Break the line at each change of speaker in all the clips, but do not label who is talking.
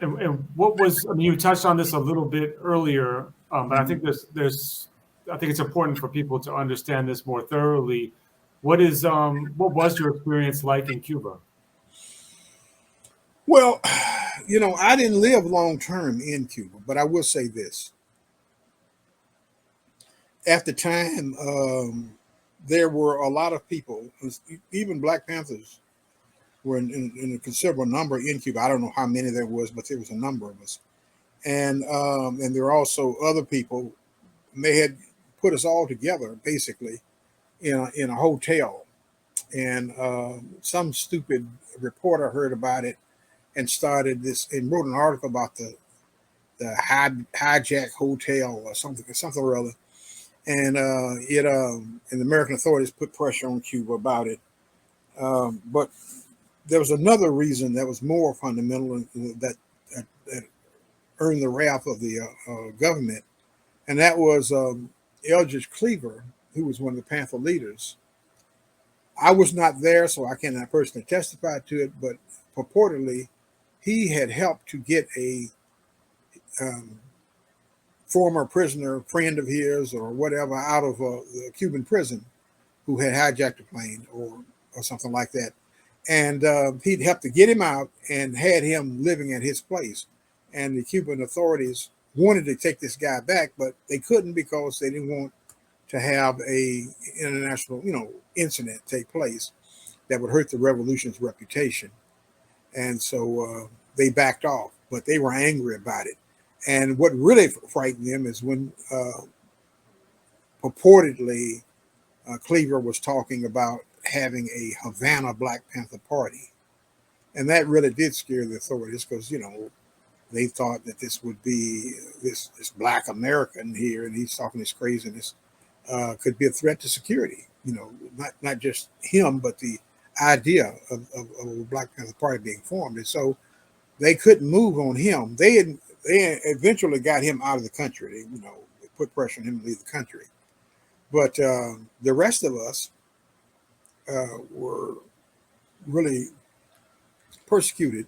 And what was, I mean, you touched on this a little bit earlier, but I think I think it's important for people to understand this more thoroughly. What was your experience like in Cuba?
Well, I didn't live long term in Cuba, but I will say this: at the time, there were a lot of people, even Black Panthers, were in a considerable number in Cuba. I don't know how many there was, but there was a number of us, and there were also other people. And they had put us all together basically in a hotel, and some stupid reporter heard about it and started this and wrote an article about the hijack hotel or something or other, and and the American authorities put pressure on Cuba about it. But there was another reason that was more fundamental that earned the wrath of the government, and that was Eldridge Cleaver, who was one of the Panther leaders. I was not there, so I cannot personally testify to it, but purportedly he had helped to get a um, former prisoner, friend of his or whatever, out of the Cuban prison who had hijacked a plane or something like that. And he'd helped to get him out and had him living at his place. And the Cuban authorities wanted to take this guy back, but they couldn't because they didn't want to have a international, incident take place that would hurt the revolution's reputation. And so they backed off, but they were angry about it. And what really frightened them is when purportedly Cleaver was talking about having a Havana Black Panther Party. And that really did scare the authorities because, they thought that this would be this black American here, and he's talking this craziness, could be a threat to security. Not just him, but the idea of a Black Panther Party being formed. And so they couldn't move on him. They eventually got him out of the country. They put pressure on him to leave the country. But the rest of us were really persecuted.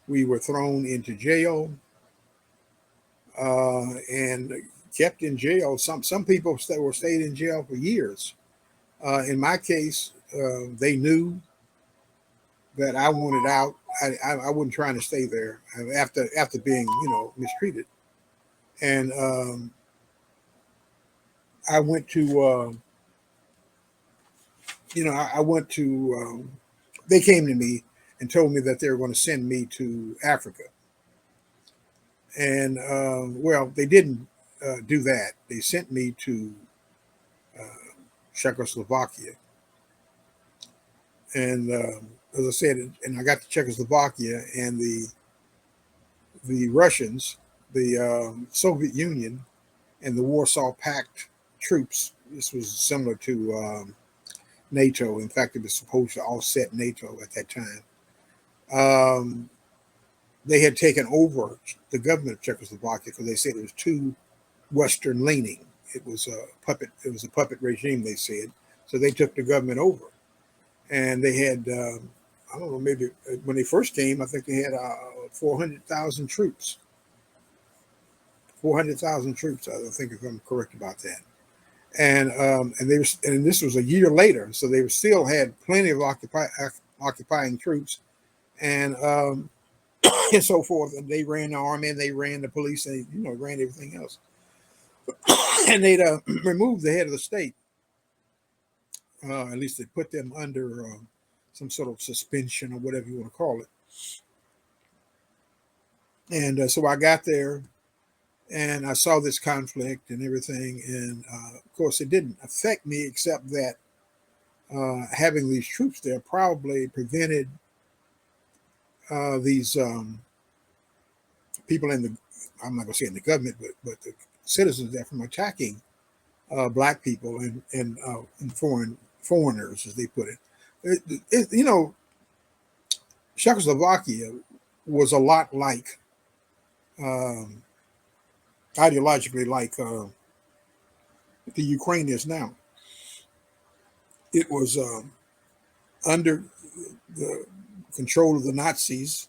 We were thrown into jail and kept in jail. Some people stayed in jail for years. In my case, they knew that I wanted out. I wasn't trying to stay there after being mistreated, and I went to I went to they came to me and told me that they were going to send me to Africa, and well, they didn't do that. They sent me to uh, Czechoslovakia, and as I said, and I got to Czechoslovakia, and the Russians, the Soviet Union, and the Warsaw Pact troops. This was similar to NATO. In fact, it was supposed to offset NATO at that time. Um, they had taken over the government of Czechoslovakia because they said it was too Western leaning. It was a puppet. It was a puppet regime. They said so. They took the government over, and they had I don't know, maybe when they first came, I think they had 400,000 troops. 400,000 troops. I think if I'm correct about that. And they were, and this was a year later, so they still had plenty of occupying troops, and and so forth. And they ran the army, and they ran the police, they ran everything else, and they'd removed the head of the state. At least they put them under some sort of suspension or whatever you want to call it. And so I got there, and I saw this conflict and everything, and of course it didn't affect me except that having these troops there probably prevented these people in the, I'm not going to say in the government, but the citizens there from attacking black people and foreigners, as they put it. Czechoslovakia was a lot like um, ideologically like the Ukraine is now. It was under the control of the Nazis.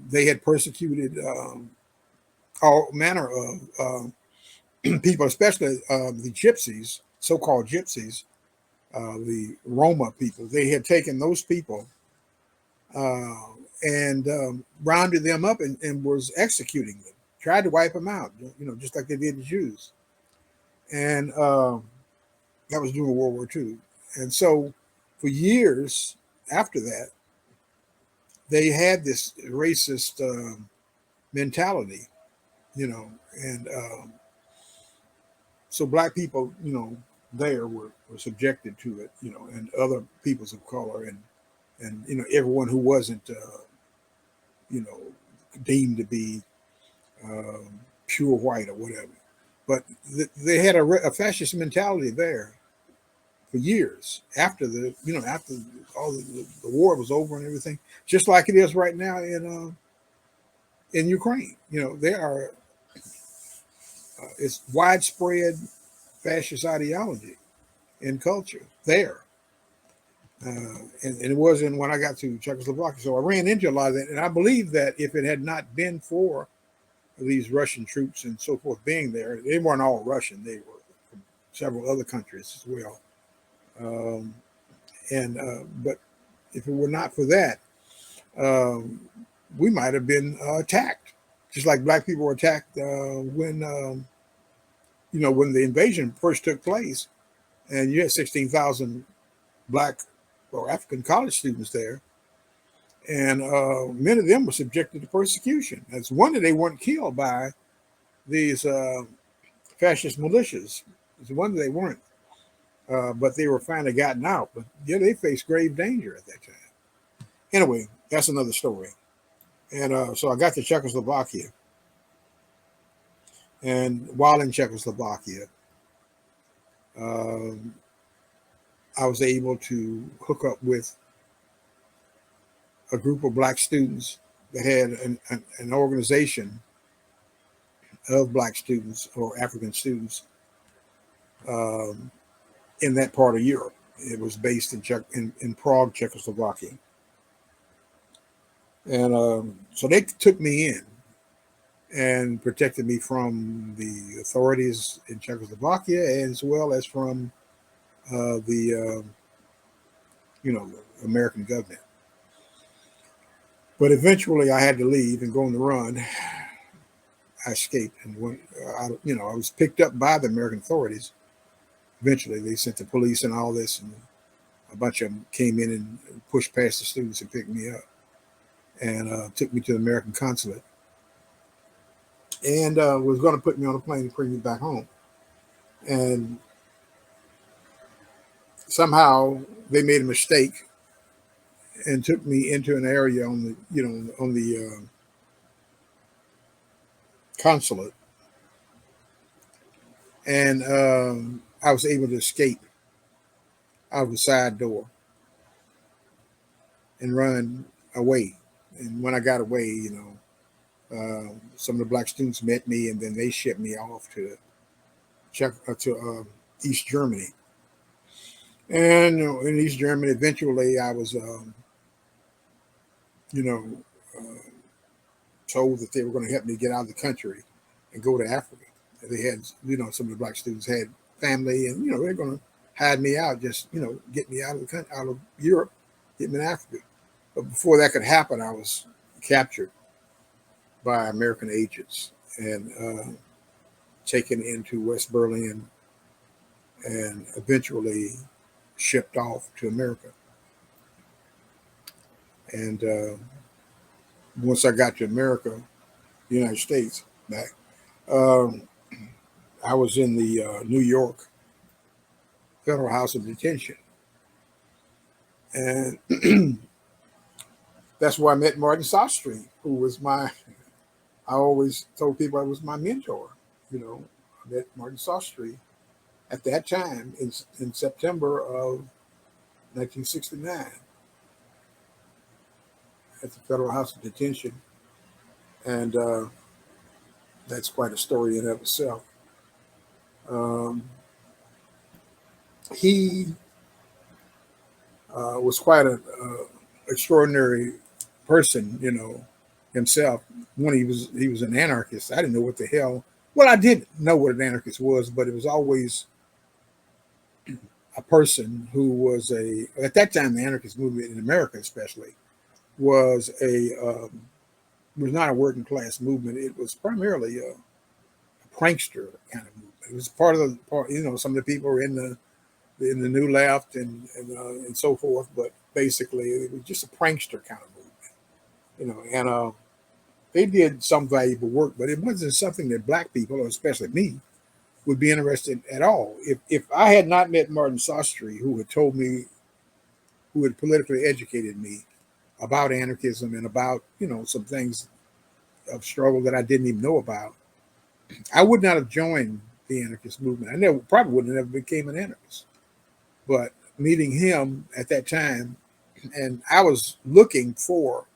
They had persecuted all manner of people, especially the gypsies, so-called gypsies, the Roma people. They had taken those people uh, and rounded them up and was executing them, tried to wipe them out, just like they did the Jews. And that was during World War II. And so for years after that, they had this racist mentality, and so black people, there were subjected to it, and other peoples of color, and everyone who wasn't, you know, deemed to be pure white or whatever. But they had a fascist mentality there for years after after all the war was over and everything, just like it is right now in Ukraine. There are it's widespread fascist ideology in culture there. And it wasn't when I got to Czechoslovakia. So I ran into a lot of that. And I believe that if it had not been for these Russian troops and so forth being there, they weren't all Russian. They were from several other countries as well. But if it were not for that, we might have been attacked, just like black people were attacked when the invasion first took place, and you had 16,000 black or African college students there, and many of them were subjected to persecution. It's wonder they weren't killed by these fascist militias. It's a wonder they weren't, but they were finally gotten out. But yeah, they faced grave danger at that time. Anyway, that's another story. And so I got to Czechoslovakia, and while in Czechoslovakia, I was able to hook up with a group of black students that had an organization of black students or African students in that part of Europe. It was based in Prague, Czechoslovakia. And so they took me in and protected me from the authorities in Czechoslovakia as well as from the American government. But eventually I had to leave and go on the run. I escaped and went, I was picked up by the American authorities. Eventually they sent the police and all this, and a bunch of them came in and pushed past the students and picked me up and took me to the American consulate and was going to put me on a plane and bring me back home. And somehow they made a mistake and took me into an area on the consulate, and I was able to escape out of the side door and run away. And when I got away, some of the black students met me, and then they shipped me off to East Germany. And in East Germany, eventually I was, told that they were going to help me get out of the country and go to Africa. They had, some of the black students had family, and they're going to hide me out, just get me out of the country, out of Europe, get me in Africa. But before that could happen, I was captured by American agents and taken into West Berlin and eventually shipped off to America. And once I got to America, the United States, back, I was in the New York Federal House of Detention. And that's where I met Martin Sostre, who was I always told people I was my mentor. I met Martin Sostre at that time in September of 1969 at the Federal House of Detention. And that's quite a story in and of itself. He was quite an extraordinary person, himself. When he was an anarchist, I didn't know what the hell. Well, I did know what an anarchist was, but it was always a person who was at that time, the anarchist movement in America, especially, was was not a working class movement. It was primarily a prankster kind of movement. It was part of some of the people were in the new left and so forth, but basically it was just a prankster kind of movement, and they did some valuable work, but it wasn't something that black people, or especially me, would be interested at all. If I had not met Martin Sostre, who had politically educated me about anarchism and about, some things of struggle that I didn't even know about, I would not have joined the anarchist movement. I probably wouldn't have ever became an anarchist. But meeting him at that time, and I was looking for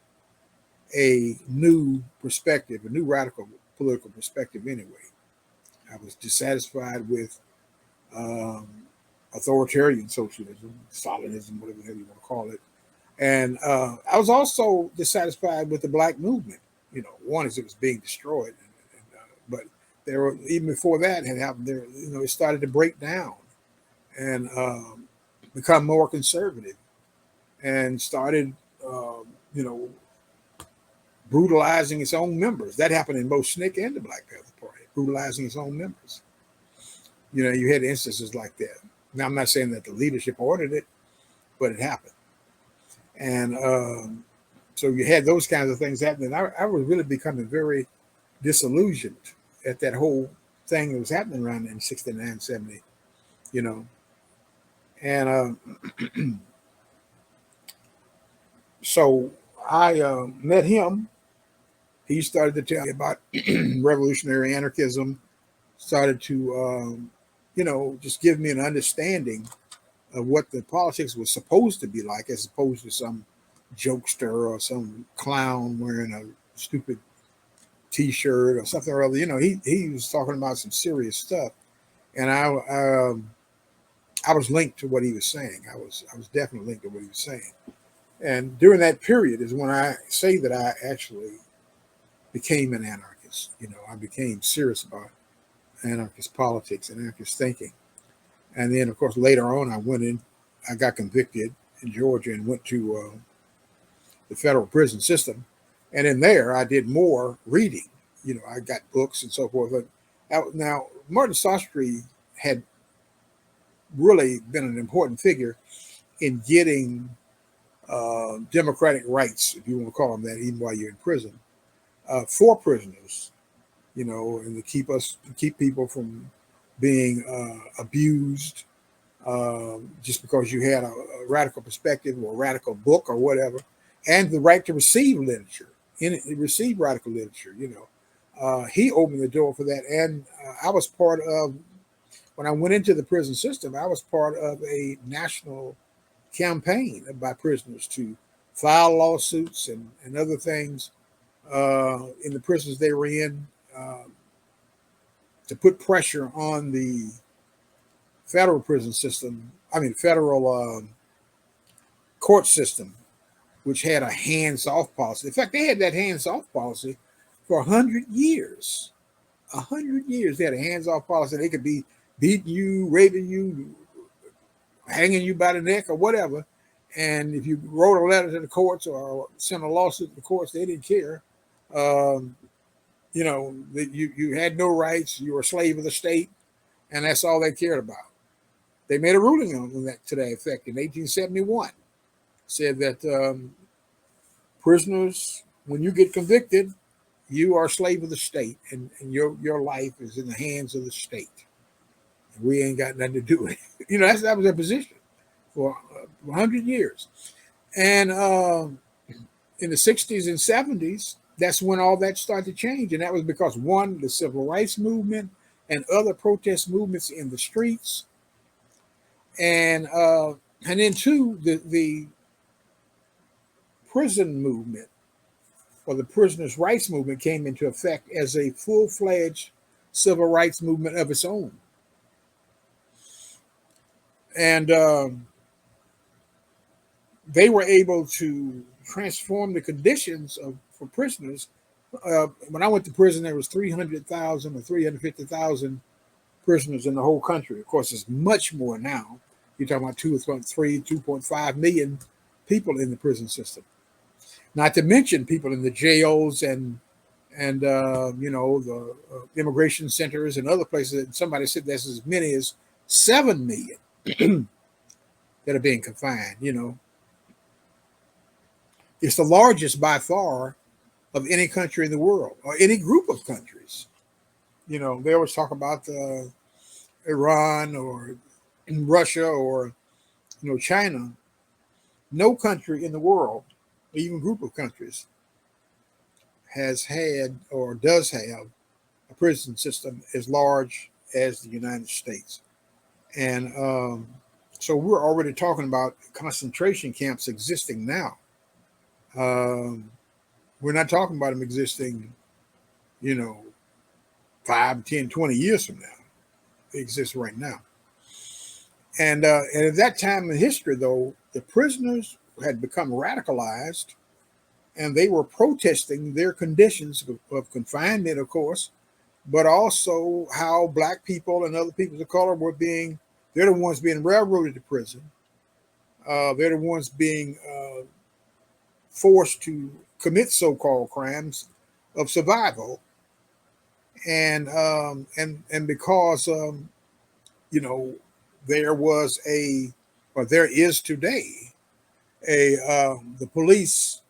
a new perspective, a new radical political perspective anyway. I was dissatisfied with authoritarian socialism, Stalinism, whatever the hell you want to call it. And I was also dissatisfied with the black movement. One is it was being destroyed, but there were, even before that had happened, there, it started to break down and become more conservative, and started, brutalizing its own members. That happened in both SNCC and the Black Panther Party, brutalizing its own members. You had instances like that. Now, I'm not saying that the leadership ordered it, but it happened. And so you had those kinds of things happening. I was really becoming very disillusioned at that whole thing that was happening around in 69, 70, And so I met him. He started to tell me about revolutionary anarchism, started to, just give me an understanding of what the politics was supposed to be like, as opposed to some jokester or some clown wearing a stupid T-shirt or something or other. He was talking about some serious stuff, and I was linked to what he was saying. I was definitely linked to what he was saying. And during that period is when I say that I actually became an anarchist. I became serious about anarchist politics and anarchist thinking. And then, of course, later on, I got convicted in Georgia and went to the federal prison system. And in there, I did more reading. I got books and so forth. Now, Martin Sostre had really been an important figure in getting democratic rights, if you want to call them that, even while you're in prison, for prisoners, and to keep people from being abused just because you had a radical perspective or a radical book or whatever, and the right to receive literature, receive radical literature. He opened the door for that, and I was part of. When I went into the prison system, I was part of a national campaign by prisoners to file lawsuits and other things in the prisons they were in, to put pressure on the federal prison system, federal court system, which had a hands-off policy. In fact, they had that hands-off policy for 100 years. 100 years, they had a hands-off policy. They could be beating you, raping you, hanging you by the neck or whatever. And if you wrote a letter to the courts or sent a lawsuit to the courts, they didn't care. That you had no rights. You were a slave of the state, and that's all they cared about. They made a ruling on that to that effect in 1871. Said that prisoners, when you get convicted, you are a slave of the state, and your life is in the hands of the state. We ain't got nothing to do with it. That was their position for 100 years. And in the 60s and 70s, that's when all that started to change. And that was because, one, the civil rights movement and other protest movements in the streets. And then, two, the prison movement or the prisoners' rights movement came into effect as a full-fledged civil rights movement of its own. And they were able to transform the conditions for prisoners. When I went to prison, there was 300,000 or 350,000 prisoners in the whole country. Of course, it's much more now. You're talking about 2.3, 2.5 million people in the prison system. Not to mention people in the jails and the immigration centers and other places. Somebody said there's as many as 7 million that are being confined. It's the largest by far of any country in the world or any group of countries. They always talk about Iran or Russia or China. No country in the world, even group of countries, has had or does have a prison system as large as the United States. And so we're already talking about concentration camps existing now. We're not talking about them existing, 5, 10, 20 years from now. They exist right now. And at that time in history, though, the prisoners had become radicalized and they were protesting their conditions of confinement, of course, but also how Black people and other people of color they're the ones being railroaded to prison. They're the ones being forced to commit so-called crimes of survival. And because, there was there is today the police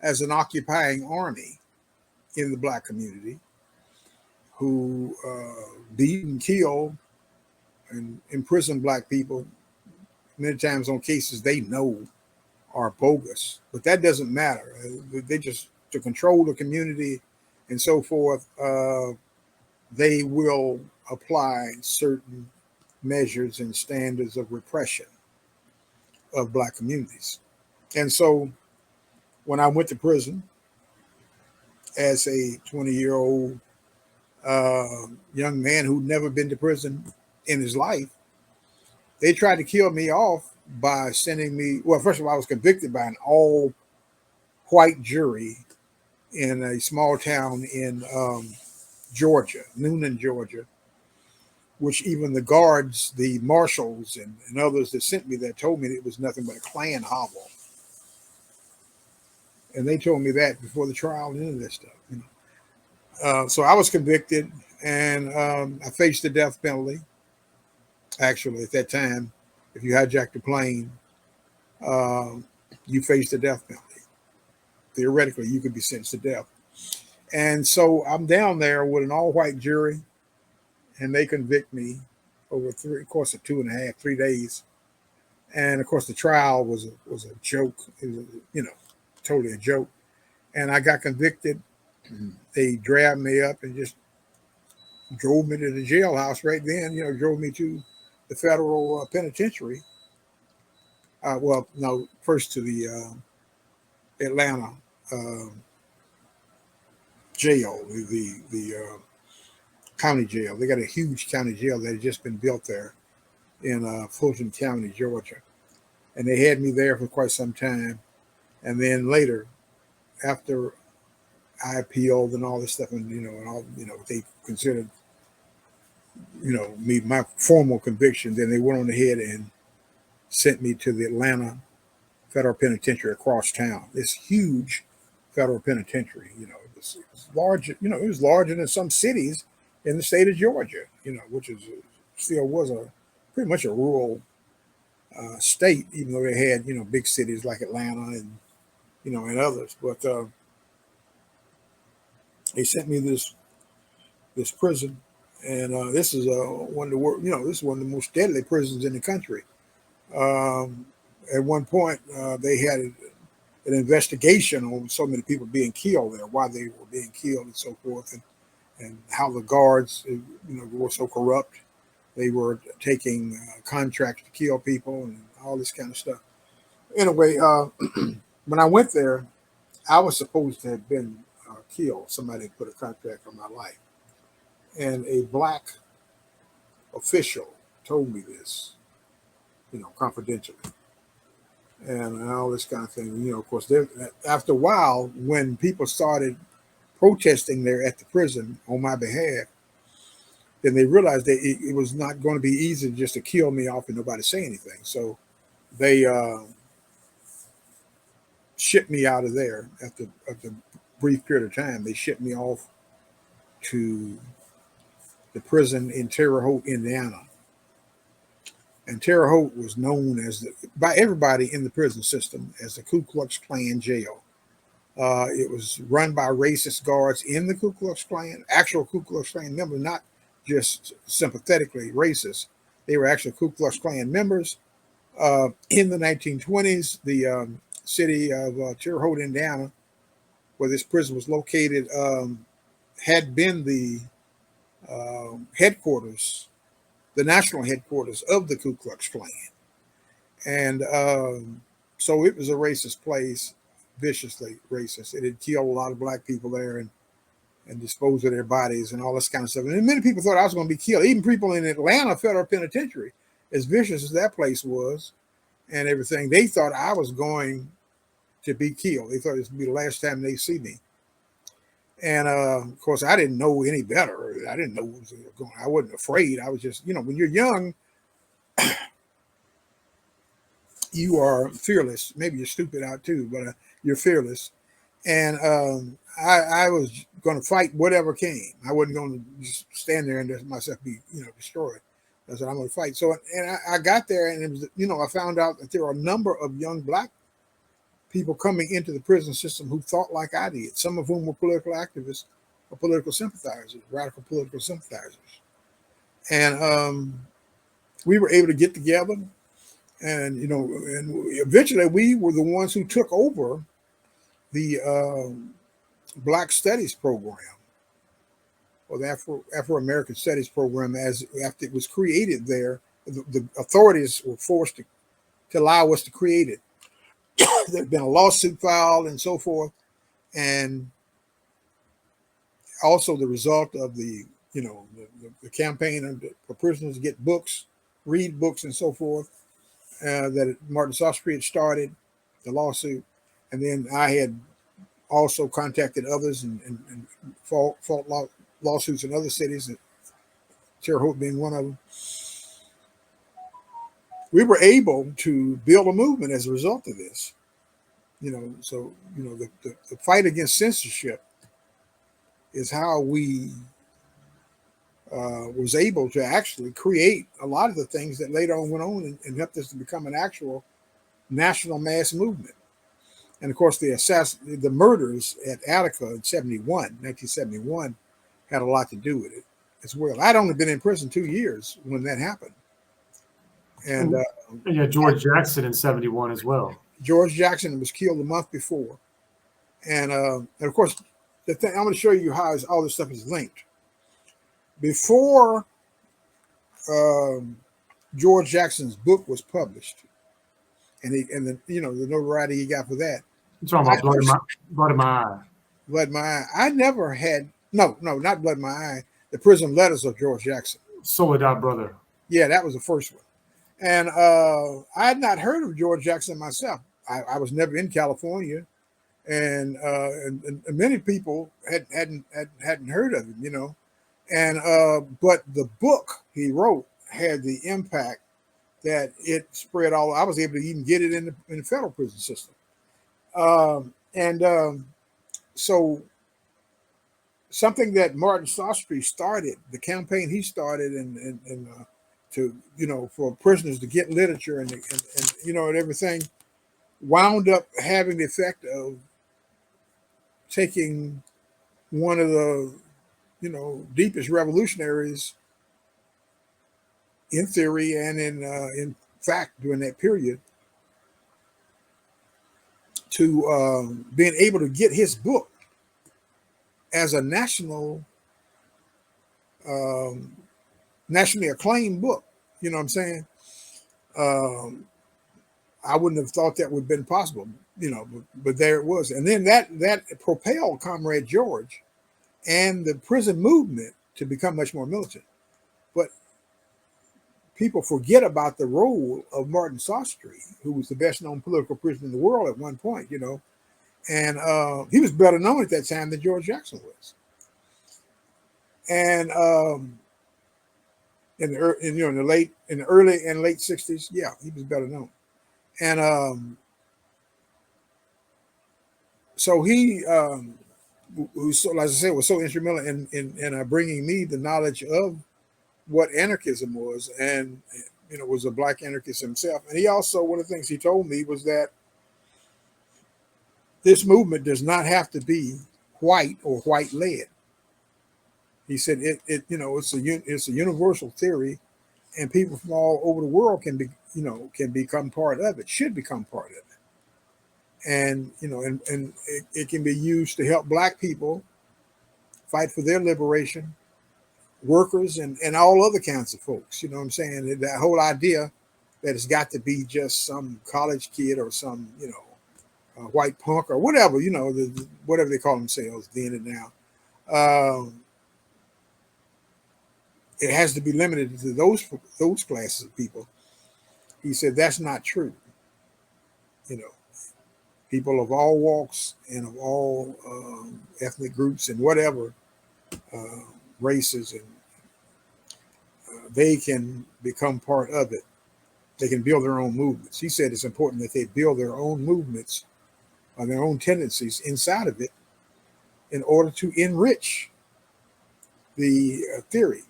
as an occupying army in the Black community who beat and kill and imprison Black people many times on cases they know are bogus. But that doesn't matter. They just, to control the community and so forth, they will apply certain measures and standards of repression of Black communities. And so when I went to prison as a 20-year-old young man who'd never been to prison in his life, they tried to kill me off by sending me, well, first of all, I was convicted by an all-white jury in a small town in Georgia, Noonan, Georgia, which even the guards, the marshals, and others that sent me there told me that it was nothing but a Klan hovel. And they told me that before the trial and any of that stuff. So I was convicted, and I faced the death penalty. Actually, at that time, if you hijacked a plane, you faced the death penalty. Theoretically, you could be sentenced to death. And so I'm down there with an all-white jury, and they convict me over the course of 2.5, 3 days. And of course, the trial was a joke. It was, totally a joke. And I got convicted. They grabbed me up and just drove me to the jailhouse right then. Drove me to the federal penitentiary. First to the Atlanta jail, the county jail. They got a huge county jail that had just been built there in Fulton County, Georgia. And they had me there for quite some time. And then later, after I appealed and all this stuff, and they considered me my formal conviction, then they went on ahead and sent me to the Atlanta Federal Penitentiary across town. This huge federal penitentiary, it was large, it was larger than some cities in the state of Georgia, which is still was pretty much a rural state, even though they had, big cities like Atlanta and, and others. But they sent me this prison, and this is one of the this is one of the most deadly prisons in the country. At one point, they had an investigation on so many people being killed there, why they were being killed and so forth, and how the guards, were so corrupt. They were taking contracts to kill people and all this kind of stuff. Anyway, when I went there, I was supposed to have been killed. Somebody put a contract on my life. And a Black official told me this, confidentially. and all this kind of thing. Of course, after a while, when people started protesting there at the prison on my behalf, then they realized that it was not going to be easy just to kill me off and nobody say anything. So they shipped me out of there after a brief period of time. They shipped me off to the prison in Terre Haute, Indiana. And Terre Haute was known by everybody in the prison system as the Ku Klux Klan jail. It was run by racist guards in the Ku Klux Klan, actual Ku Klux Klan members, not just sympathetically racist. They were actual Ku Klux Klan members. In the 1920s, the city of Terre Haute, Indiana, where this prison was located, had been the headquarters, the national headquarters of the Ku Klux Klan. And so it was a racist place, viciously racist. It had killed a lot of black people there and disposed of their bodies and all this kind of stuff. And many people thought I was going to be killed. Even people in Atlanta Federal Penitentiary, as vicious as that place was and everything, they thought I was going to be killed. They thought it would be the last time they see me. And of course, I didn't know any better. I didn't know what was going on. I wasn't afraid. I was just, when you're young, you are fearless. Maybe you're stupid out too, but you're fearless. And I was going to fight whatever came. I wasn't going to just stand there and let myself be, destroyed. I said, I'm going to fight. So, and I got there, and it was, I found out that there were a number of young black people coming into the prison system who thought like I did, some of whom were political activists or political sympathizers, radical political sympathizers. And we were able to get together, and, and eventually we were the ones who took over the Black Studies program, or the Afro-American Studies program, after it was created there. The authorities were forced to allow us to create it. There'd been a lawsuit filed and so forth, and also the result of the campaign for prisoners to get books, read books, and so forth. That Martin Sostre had started the lawsuit, and then I had also contacted others and fought lawsuits in other cities, Terre Haute being one of them. We were able to build a movement as a result of this. So the fight against censorship is how we was able to actually create a lot of the things that later on went on and helped us to become an actual national mass movement. And of course, the murders at Attica in 1971, had a lot to do with it as well. I'd only been in prison 2 years when that happened. And
George Jackson in 71 as well.
George Jackson was killed a month before. And of course, the thing I'm going to show you how all this stuff is linked. Before George Jackson's book was published, and the notoriety he got for that.
You're talking about Blood in My Eye.
Blood in My Eye. I never had not Blood in My Eye. The Prison Letters of George Jackson.
Soledad Brother.
Yeah, that was the first one. And I had not heard of George Jackson myself. I was never in California, and many people hadn't heard of him, And but the book he wrote had the impact that it spread all. I was able to even get it in the federal prison system, so something that Martin Sostre started, the campaign he started, and to for prisoners to get literature and everything, wound up having the effect of taking one of the deepest revolutionaries in theory and in fact during that period to being able to get his book as a nationally acclaimed book. You know what I'm saying? I wouldn't have thought that would have been possible, but there it was. And then that propelled Comrade George and the prison movement to become much more militant. But people forget about the role of Martin Sostre, who was the best known political prisoner in the world at one point, and he was better known at that time than George Jackson was. And in the early and late 60s, yeah, he was better known. And so he, who, so, like I said, was so instrumental in bringing me the knowledge of what anarchism was, and was a black anarchist himself. And he also, one of the things he told me was that this movement does not have to be white or white led. He said it's a universal theory, and people from all over the world can become part of it, should become part of it. And and it can be used to help black people fight for their liberation, workers, and all other kinds of folks. You know what I'm saying? That whole idea that it's got to be just some college kid or some white punk or whatever, whatever they call themselves then and now. It has to be limited to those classes of people. He said that's not true. People of all walks and of all ethnic groups and whatever races, and they can become part of it. They can build their own movements. He said it's important that they build their own movements or their own tendencies inside of it in order to enrich the theory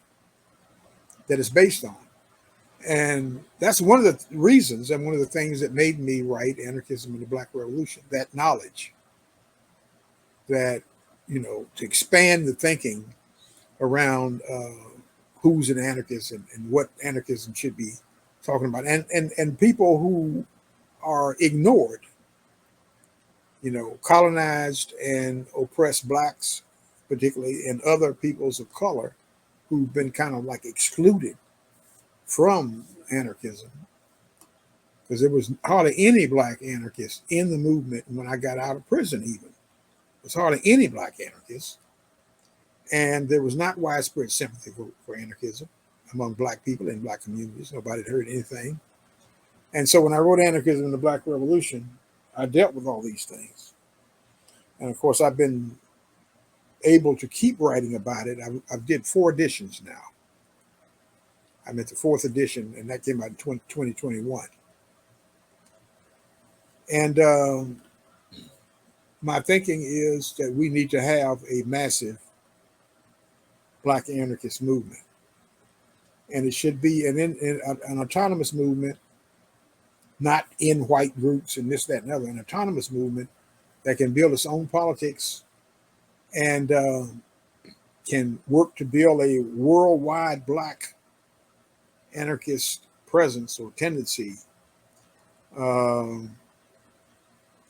that it's based on. And that's one of the reasons and one of the things that made me write Anarchism and the Black Revolution, that knowledge that, to expand the thinking around who's an anarchist and what anarchism should be talking about. And people who are ignored, colonized and oppressed blacks, particularly, and other peoples of color who've been kind of like excluded from anarchism, because there was hardly any black anarchists in the movement when I got out of prison. Even there's hardly any black anarchists, and there was not widespread sympathy for anarchism among black people in black communities. Nobody had heard anything. And so when I wrote Anarchism and the Black Revolution, I dealt with all these things. And of course, I've been able to keep writing about it. I've did 4 editions now. I'm at the 4th edition, and that came out in 2021. And my thinking is that we need to have a massive black anarchist movement. And it should be an autonomous movement, not in white groups and this, that, and other. An autonomous movement that can build its own politics and can work to build a worldwide black anarchist presence or tendency,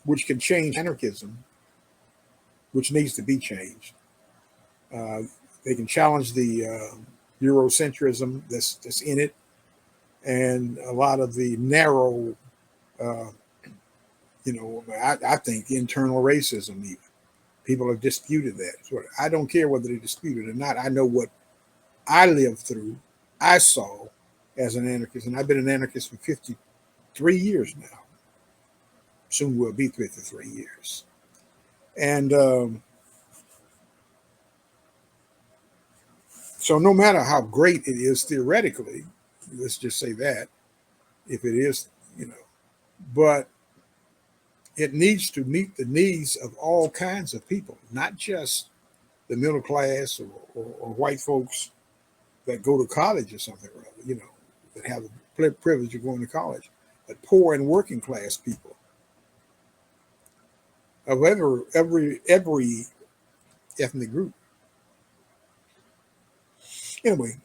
which can change anarchism, which needs to be changed. They can challenge the Eurocentrism that's in it, and a lot of the narrow, I think internal racism even. People have disputed that. So I don't care whether they dispute it or not. I know what I lived through, I saw as an anarchist, and I've been an anarchist for 53 years now. Soon will be 53 years. And so no matter how great it is theoretically, let's just say that, if it is, but it needs to meet the needs of all kinds of people, not just the middle class or white folks that go to college or something, rather, that have the privilege of going to college, but poor and working class people of every ethnic group. Anyway,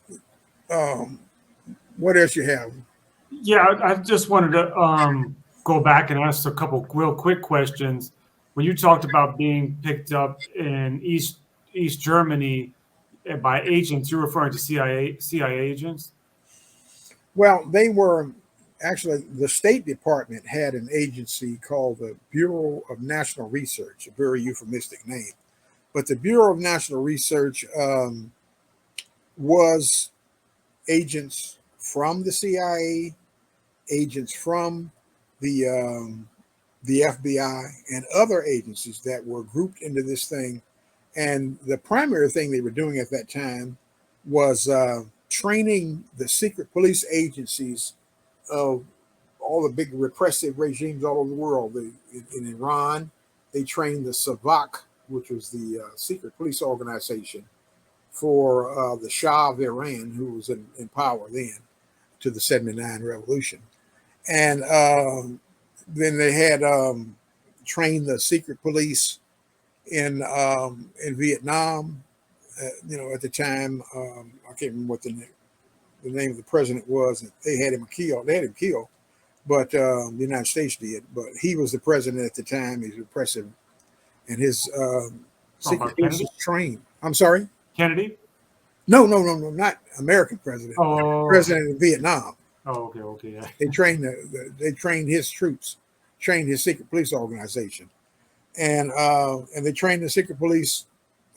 what else you have?
Yeah, I just wanted to go back and ask a couple real quick questions. When you talked about being picked up in East Germany by agents, you're referring to CIA agents?
Well, they were actually, the State Department had an agency called the Bureau of National Research, a very euphemistic name. But the Bureau of National Research was agents from the CIA, agents from the FBI, and other agencies that were grouped into this thing. And the primary thing they were doing at that time was training the secret police agencies of all the big repressive regimes all over the world. In Iran, they trained the Savak, which was the secret police organization for the Shah of Iran, who was in power then, to the 79 revolution. And then they had trained the secret police in Vietnam. At the time, I can't remember what the name of the president was. They had him killed, but the United States did. But he was the president at the time. He's repressive, and his secret police was trained. I'm sorry,
Kennedy?
No, not American president.
Oh,
president of Vietnam.
Oh, okay, yeah.
They trained his troops, trained his secret police organization, and they trained the secret police,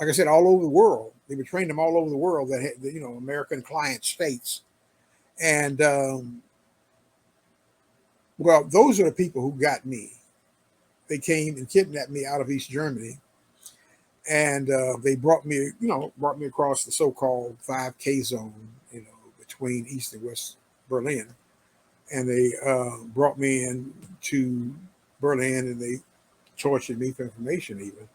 like I said, all over the world. They would train them all over the world that had, American client states, and well, those are the people who got me. They came and kidnapped me out of East Germany, and they brought me across the so-called 5K zone, between East and West Berlin, and they brought me in to Berlin, and they tortured me for information even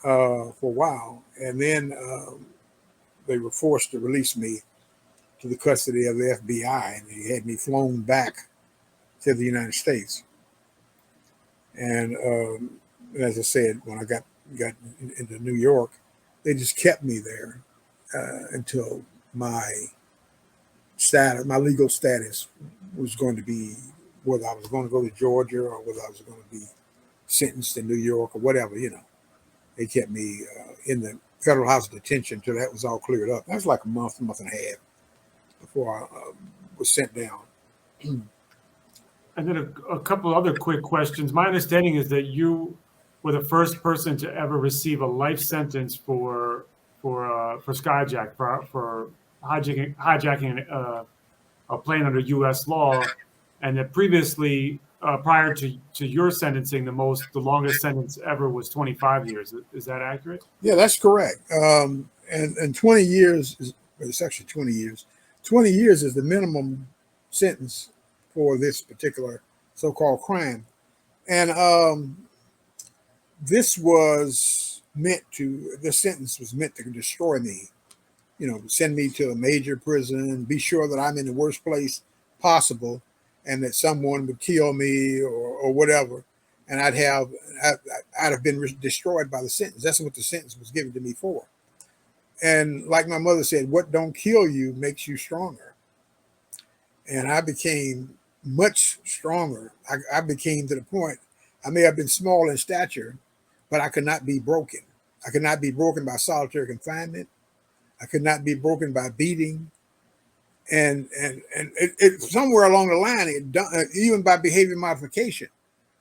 for a while, and then they were forced to release me to the custody of the FBI, and they had me flown back to the United States. And as I said, when I got into New York, they just kept me there until my legal status was going to be whether I was going to go to Georgia or whether I was going to be sentenced in New York or whatever. They kept me in the federal house of detention until that was all cleared up. That was like a month and a half before I was sent down.
And then a couple other quick questions. My understanding is that you were the first person to ever receive a life sentence for skyjack, for hijacking a plane under U.S. law, and that previously, prior to your sentencing, the longest sentence ever was 25 years. Is that accurate?
Yeah, that's correct. And 20 years it's actually 20 years. 20 years is the minimum sentence for this particular so-called crime, and this sentence was meant to destroy me. Send me to a major prison, be sure that I'm in the worst place possible, and that someone would kill me or whatever, and I'd have been destroyed by the sentence. That's what the sentence was given to me for. And like my mother said, what don't kill you makes you stronger. And I became much stronger. I became to the point, I may have been small in stature, but I could not be broken. I could not be broken by solitary confinement. I could not be broken by beating. And it somewhere along the line, even by behavior modification,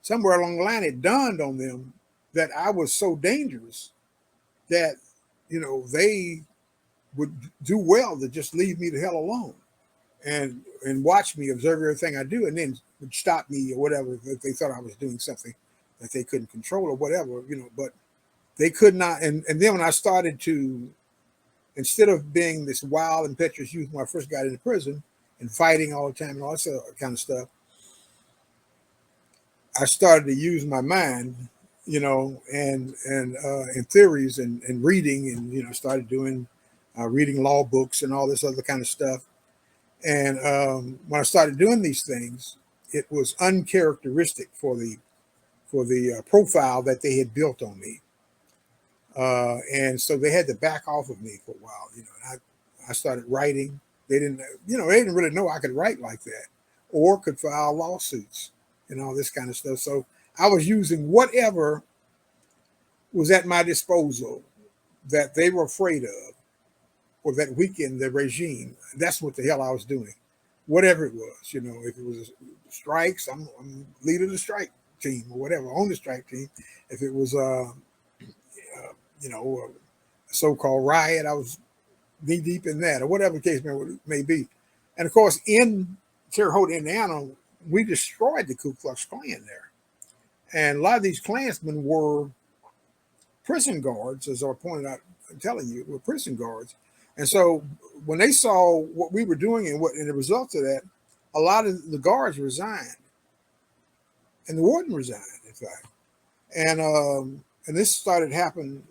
somewhere along the line, it dawned on them that I was so dangerous that, they would do well to just leave me the hell alone and watch me observe everything I do, and then would stop me or whatever if they thought I was doing something that they couldn't control or whatever, but they could not. And then when I started to, instead of being this wild, impetuous youth when I first got into prison and fighting all the time and all that kind of stuff, I started to use my mind, and theories and reading, and started doing reading law books and all this other kind of stuff. And when I started doing these things, it was uncharacteristic for the profile that they had built on me. And so they had to back off of me for a while, and I started writing. They didn't really know I could write like that or could file lawsuits and all this kind of stuff. So I was using whatever was at my disposal that they were afraid of or that weakened the regime. That's what the hell I was doing. Whatever it was, if it was strikes, I'm leader of the strike team or whatever, on the strike team. If it was a so-called riot, I was knee deep in that, or whatever the case may be. And of course, in Terre Haute, Indiana, we destroyed the Ku Klux Klan there. And a lot of these Klansmen were prison guards, as I pointed out, I'm telling you, were prison guards. And so when they saw what we were doing and the results of that, a lot of the guards resigned. And the warden resigned, in fact. And this started happening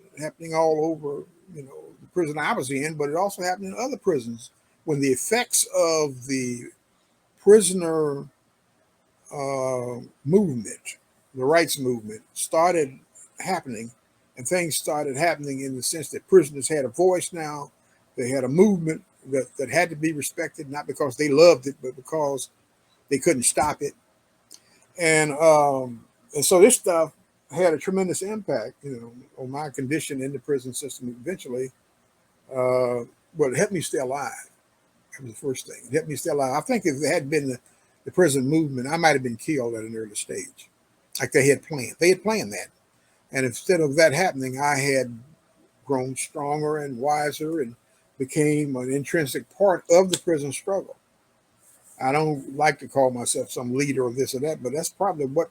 all over, the prison I was in, but it also happened in other prisons when the effects of the prisoner movement, the rights movement, started happening, and things started happening in the sense that prisoners had a voice now. They had a movement that had to be respected, not because they loved it, but because they couldn't stop it. And so this stuff had a tremendous impact, on my condition in the prison system eventually. But it helped me stay alive. That was the first thing. It helped me stay alive. I think if it hadn't been the prison movement, I might have been killed at an early stage, like they had planned. They had planned that. And instead of that happening, I had grown stronger and wiser and became an intrinsic part of the prison struggle. I don't like to call myself some leader of this or that, but that's probably what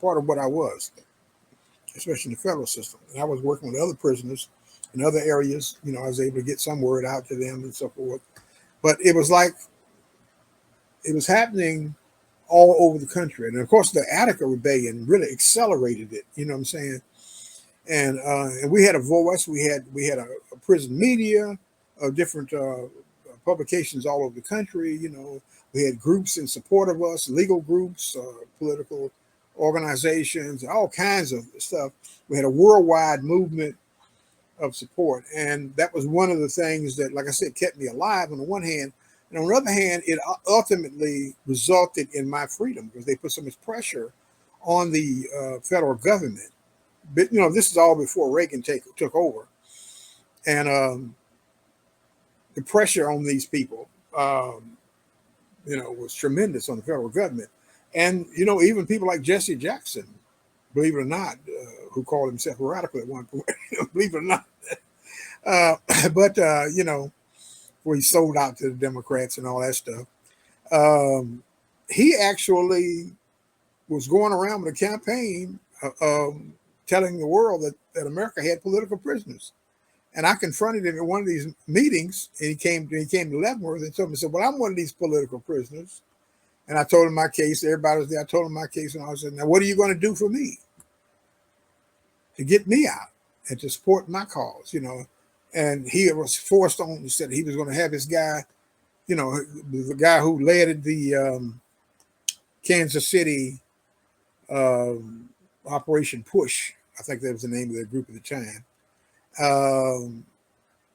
part of what I was, especially in the federal system. And I was working with other prisoners in other areas. I was able to get some word out to them and so forth. But it was like it was happening all over the country. And of course, the Attica Rebellion really accelerated it. You know what I'm saying? And we had a voice. We had a prison media of different publications all over the country. We had groups in support of us, legal groups, political organizations, all kinds of stuff. We had a worldwide movement of support. And that was one of the things that, like I said, kept me alive on the one hand. And on the other hand, it ultimately resulted in my freedom because they put so much pressure on the federal government. But, this is all before Reagan took over. And the pressure on these people, was tremendous on the federal government. And, even people like Jesse Jackson, believe it or not, who called himself a radical at one point, believe it or not. But where he sold out to the Democrats and all that stuff. He actually was going around with a campaign telling the world that America had political prisoners. And I confronted him at one of these meetings, and he came to Leavenworth and told me, well, I'm one of these political prisoners. And I told him my case. Everybody was there. I told him my case, and I said, now, what are you going to do for me to get me out and to support my cause, And he was forced on. He said he was going to have his guy, the guy who led the Kansas City Operation Push. I think that was the name of their group at the time.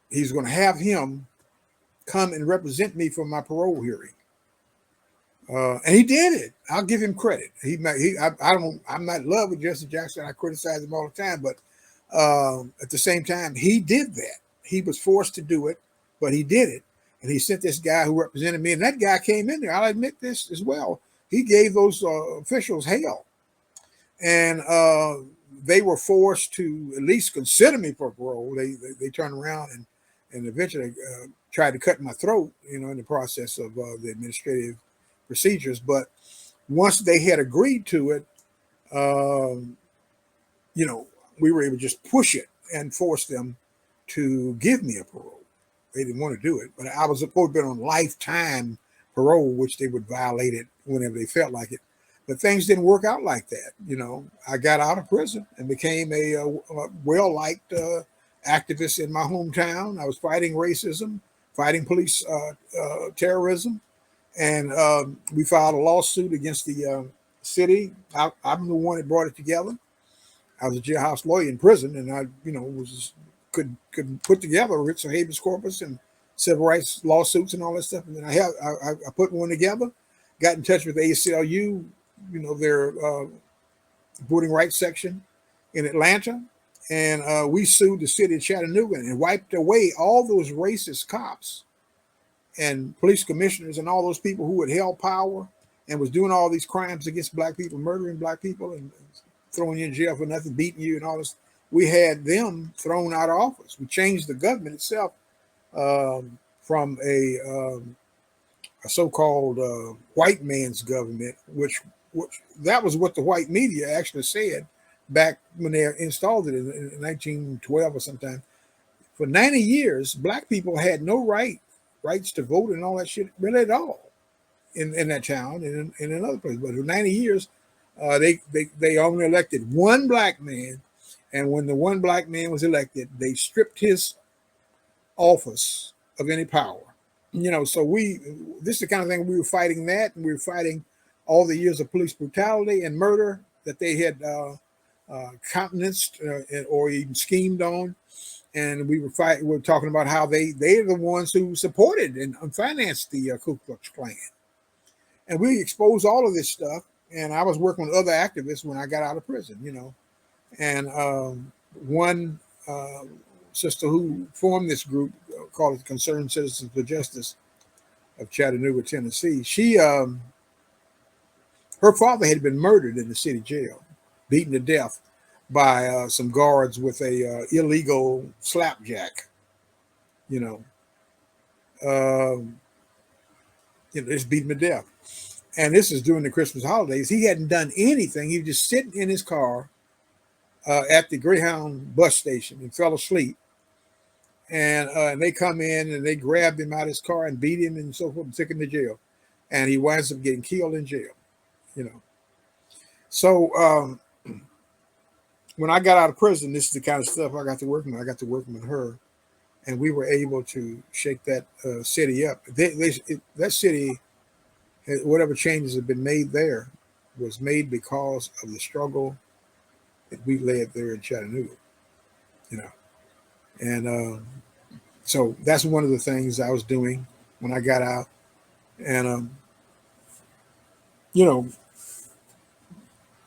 He's going to have him come and represent me for my parole hearing. And he did it. I'll give him credit. I'm not in love with Jesse Jackson. I criticize him all the time, but at the same time, he did that. He was forced to do it, but he did it. And he sent this guy who represented me, and that guy came in there. I'll admit this as well. He gave those officials hell. And they were forced to at least consider me for parole. They turned around and eventually tried to cut my throat, in the process of the administrative procedures. But once they had agreed to it, we were able to just push it and force them to give me a parole. They didn't want to do it, but I was supposed to be on lifetime parole, which they would violate it whenever they felt like it. But things didn't work out like that. I got out of prison and became a well-liked activist in my hometown. I was fighting racism, fighting police terrorism. And we filed a lawsuit against the city. I'm the one that brought it together. I was a jailhouse lawyer in prison, and I, could put together writs of habeas corpus and civil rights lawsuits and all that stuff. And then I put one together, got in touch with the ACLU, their voting rights section in Atlanta, and we sued the city of Chattanooga and wiped away all those racist cops and police commissioners and all those people who had held power and was doing all these crimes against black people, murdering black people and throwing you in jail for nothing, beating you and all this. We had them thrown out of office. We changed the government itself from a a so-called white man's government, which that was what the white media actually said back when they installed it in 1912 or sometime. For 90 years, black people had no rights to vote and all that shit really at all in that town and in other places. But for 90 years, they only elected one black man, and when the one black man was elected, they stripped his office of any power. So this is the kind of thing we were fighting that, and we were fighting all the years of police brutality and murder that they had countenanced or even schemed on. And we were talking about how they are the ones who supported and financed the Ku Klux Klan. And we exposed all of this stuff. And I was working with other activists when I got out of prison, And one sister who formed this group called it Concerned Citizens for Justice of Chattanooga, Tennessee. She, her father had been murdered in the city jail, beaten to death by some guards with a illegal slapjack. Just beat him to death. And this is during the Christmas holidays. He hadn't done anything. He was just sitting in his car at the Greyhound bus station and fell asleep. And they come in and they grabbed him out of his car and beat him and so forth and took him to jail. And he winds up getting killed in jail, So when I got out of prison, this is the kind of stuff I got to work with. I got to work with her, and we were able to shake that city up. That city, whatever changes have been made there, was made because of the struggle that we led there in Chattanooga, And so that's one of the things I was doing when I got out. And,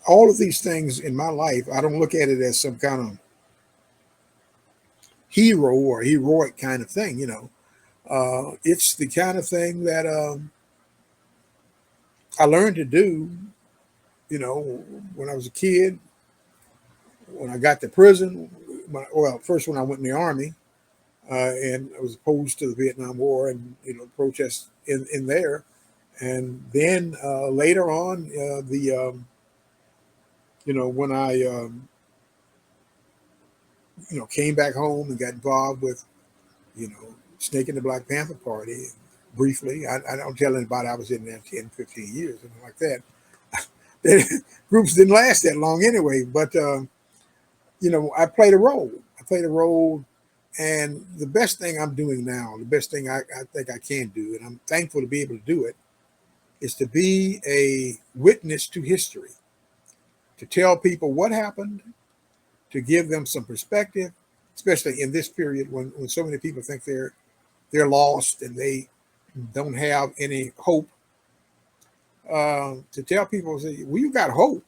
all of these things in my life, I don't look at it as some kind of hero or heroic kind of thing, It's the kind of thing that I learned to do, when I was a kid, when I got to prison. First when I went in the Army, and I was opposed to the Vietnam War and, protests in there. And then later on, when I, came back home and got involved with, snaking the Black Panther Party briefly. I don't tell anybody I was in there 10, 15 years, something like that. Groups didn't last that long anyway, but, I played a role. And the best thing I'm doing now, the best thing I think I can do, and I'm thankful to be able to do it, is to be a witness to history, to tell people what happened, to give them some perspective, especially in this period when so many people think they're lost and they don't have any hope. To tell people, we've got hope.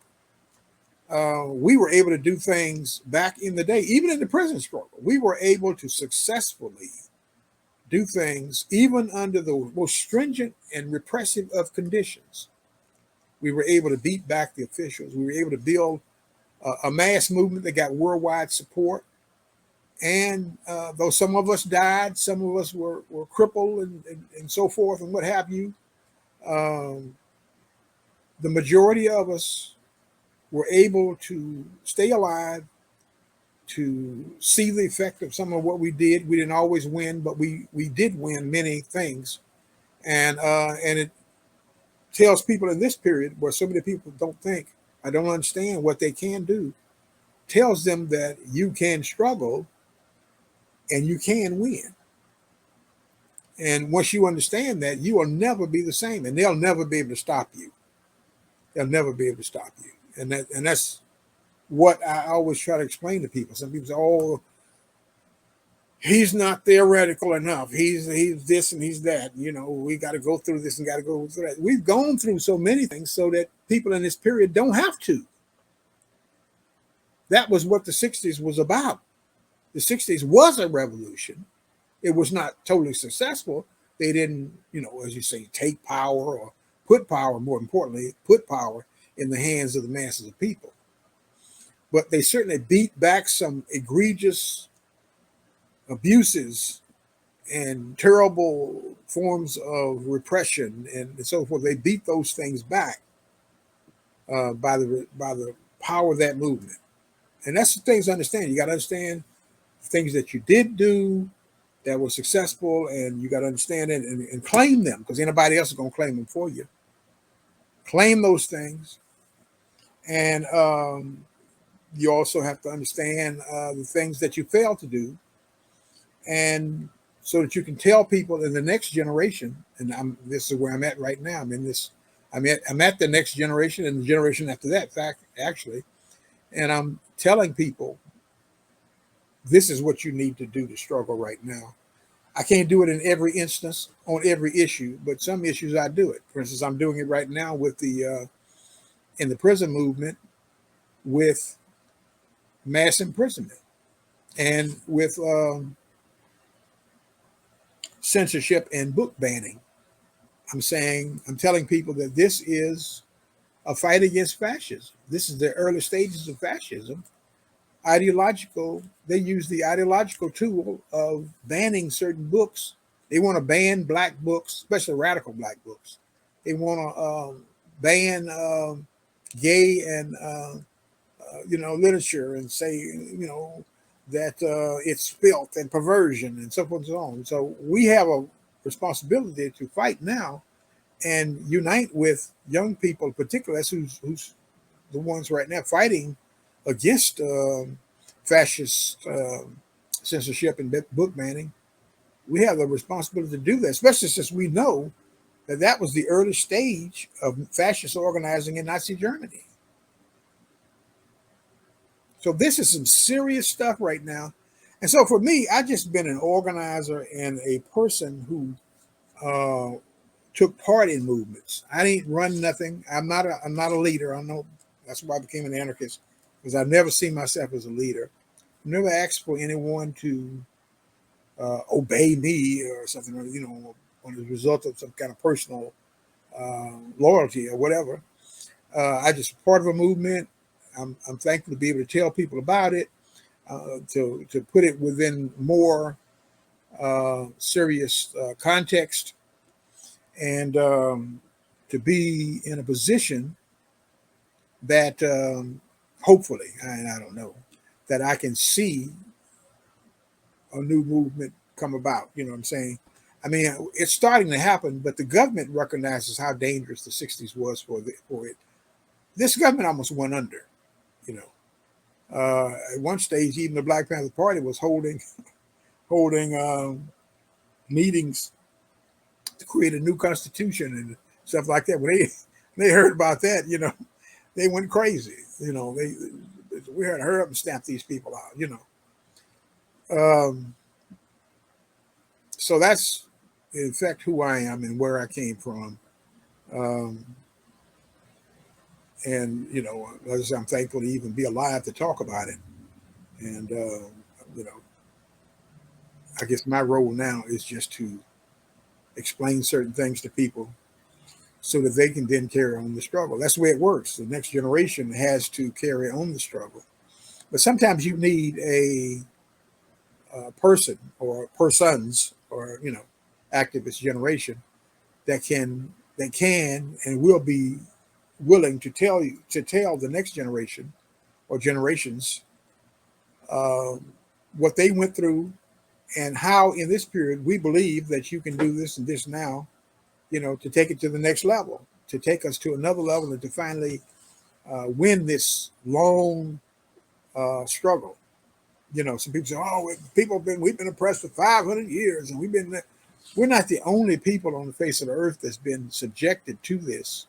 We were able to do things back in the day, even in the prison struggle. We were able to successfully do things even under the most stringent and repressive of conditions. We were able to beat back the officials. We were able to build a mass movement that got worldwide support. And though some of us died, some of us were crippled and so forth and what have you, the majority of us were able to stay alive, to see the effect of some of what we did. We didn't always win, but we did win many things. And it tells people in this period where so many people don't understand what they can do, tells them that you can struggle and you can win. And once you understand that, you will never be the same, and they'll never be able to stop you. They'll never be able to stop you. And that's what I always try to explain to people. Some people say, "Oh, he's not theoretical enough. He's this and he's that. We got to go through this and got to go through that." We've gone through so many things so that people in this period don't have to. That was what the 60s was about. The 60s was a revolution. It was not totally successful. They didn't, as you say, take power or put power, more importantly, put power in the hands of the masses of people. But they certainly beat back some egregious abuses and terrible forms of repression and so forth. They beat those things back by the power of that movement. And that's the things to understand. You got to understand things that you did do that were successful, and you got to understand it and claim them, because anybody else is going to claim them for you. Claim those things. And you also have to understand the things that you failed to do, and so that you can tell people in the next generation. And this is where I'm at right now. I'm at the next generation and the generation after that, actually. And I'm telling people, this is what you need to do to struggle right now. I can't do it in every instance on every issue, but some issues I do it. For instance, I'm doing it right now with the in the prison movement, with mass imprisonment and with censorship and book banning. I'm telling people that this is a fight against fascism. This is the early stages of fascism. They use the ideological tool of banning certain books. They want to ban black books, especially radical black books. They want to ban gay and literature, and say that it's filth and perversion and so forth and so on. So we have a responsibility to fight now and unite with young people, particularly. That's who's the ones right now fighting against fascist censorship and book banning. We have the responsibility to do that, especially since we know that was the early stage of fascist organizing in Nazi Germany. So this is some serious stuff right now. And so for me, I just been an organizer and a person who took part in movements. I didn't run nothing. I'm not a leader. I know that's why I became an anarchist, because I've never seen myself as a leader. I've never asked for anyone to obey me or something, on the result of some kind of personal loyalty or whatever. I just part of a movement. I'm thankful to be able to tell people about it, to put it within more serious context, and to be in a position that hopefully, and I don't know, that I can see a new movement come about. You know what I'm saying? I mean, it's starting to happen, but the government recognizes how dangerous the 60s was for it. This government almost went under. At one stage, even the Black Panther Party was holding meetings to create a new constitution and stuff like that. When they heard about that, they went crazy. We had to hurry up and stamp these people out. So that's in fact who I am and where I came from. And as I say, I'm thankful to even be alive to talk about it. And I guess my role now is just to explain certain things to people so that they can then carry on the struggle. That's the way it works. The next generation has to carry on the struggle. But sometimes you need a person or persons or activist generation that can and will be willing to tell the next generation or generations what they went through, and how in this period we believe that you can do this and this now, to take it to the next level, to take us to another level, and to finally win this long struggle. Some people say, "Oh, we've been oppressed for 500 years, and we're not the only people on the face of the earth that's been subjected to this.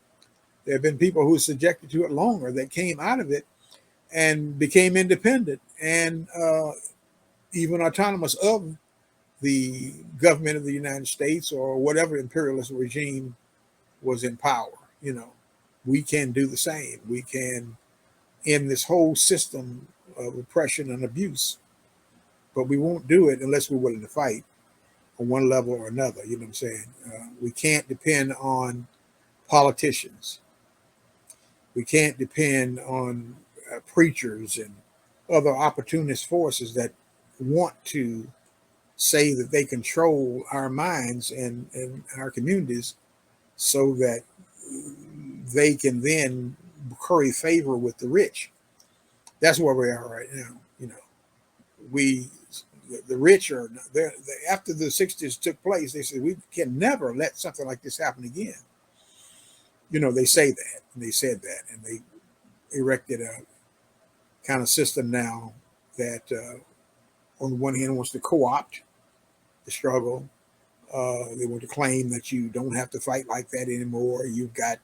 There have been people who were subjected to it longer, that came out of it and became independent and even autonomous of the government of the United States or whatever imperialist regime was in power. We can do the same. We can end this whole system of oppression and abuse, but we won't do it unless we're willing to fight on one level or another. You know what I'm saying? We can't depend on politicians. We can't depend on preachers and other opportunist forces that want to say that they control our minds and our communities so that they can then curry favor with the rich. That's where we are right now. We the rich are there. After the 60s took place, they said we can never let something like this happen again. They say that, and they said that, and they erected a kind of system now that, on the one hand, wants to co-opt the struggle. They want to claim that you don't have to fight like that anymore. You've got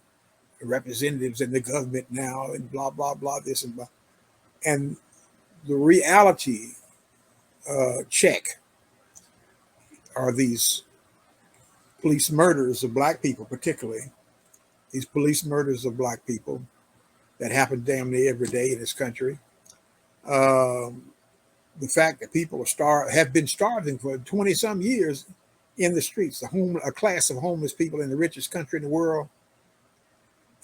representatives in the government now, and blah blah blah, this and blah. And the reality check are these police murders of black people, particularly these police murders of black people that happen damn near every day in this country. The fact that people have been starving for 20 some years in the streets, a class of homeless people in the richest country in the world,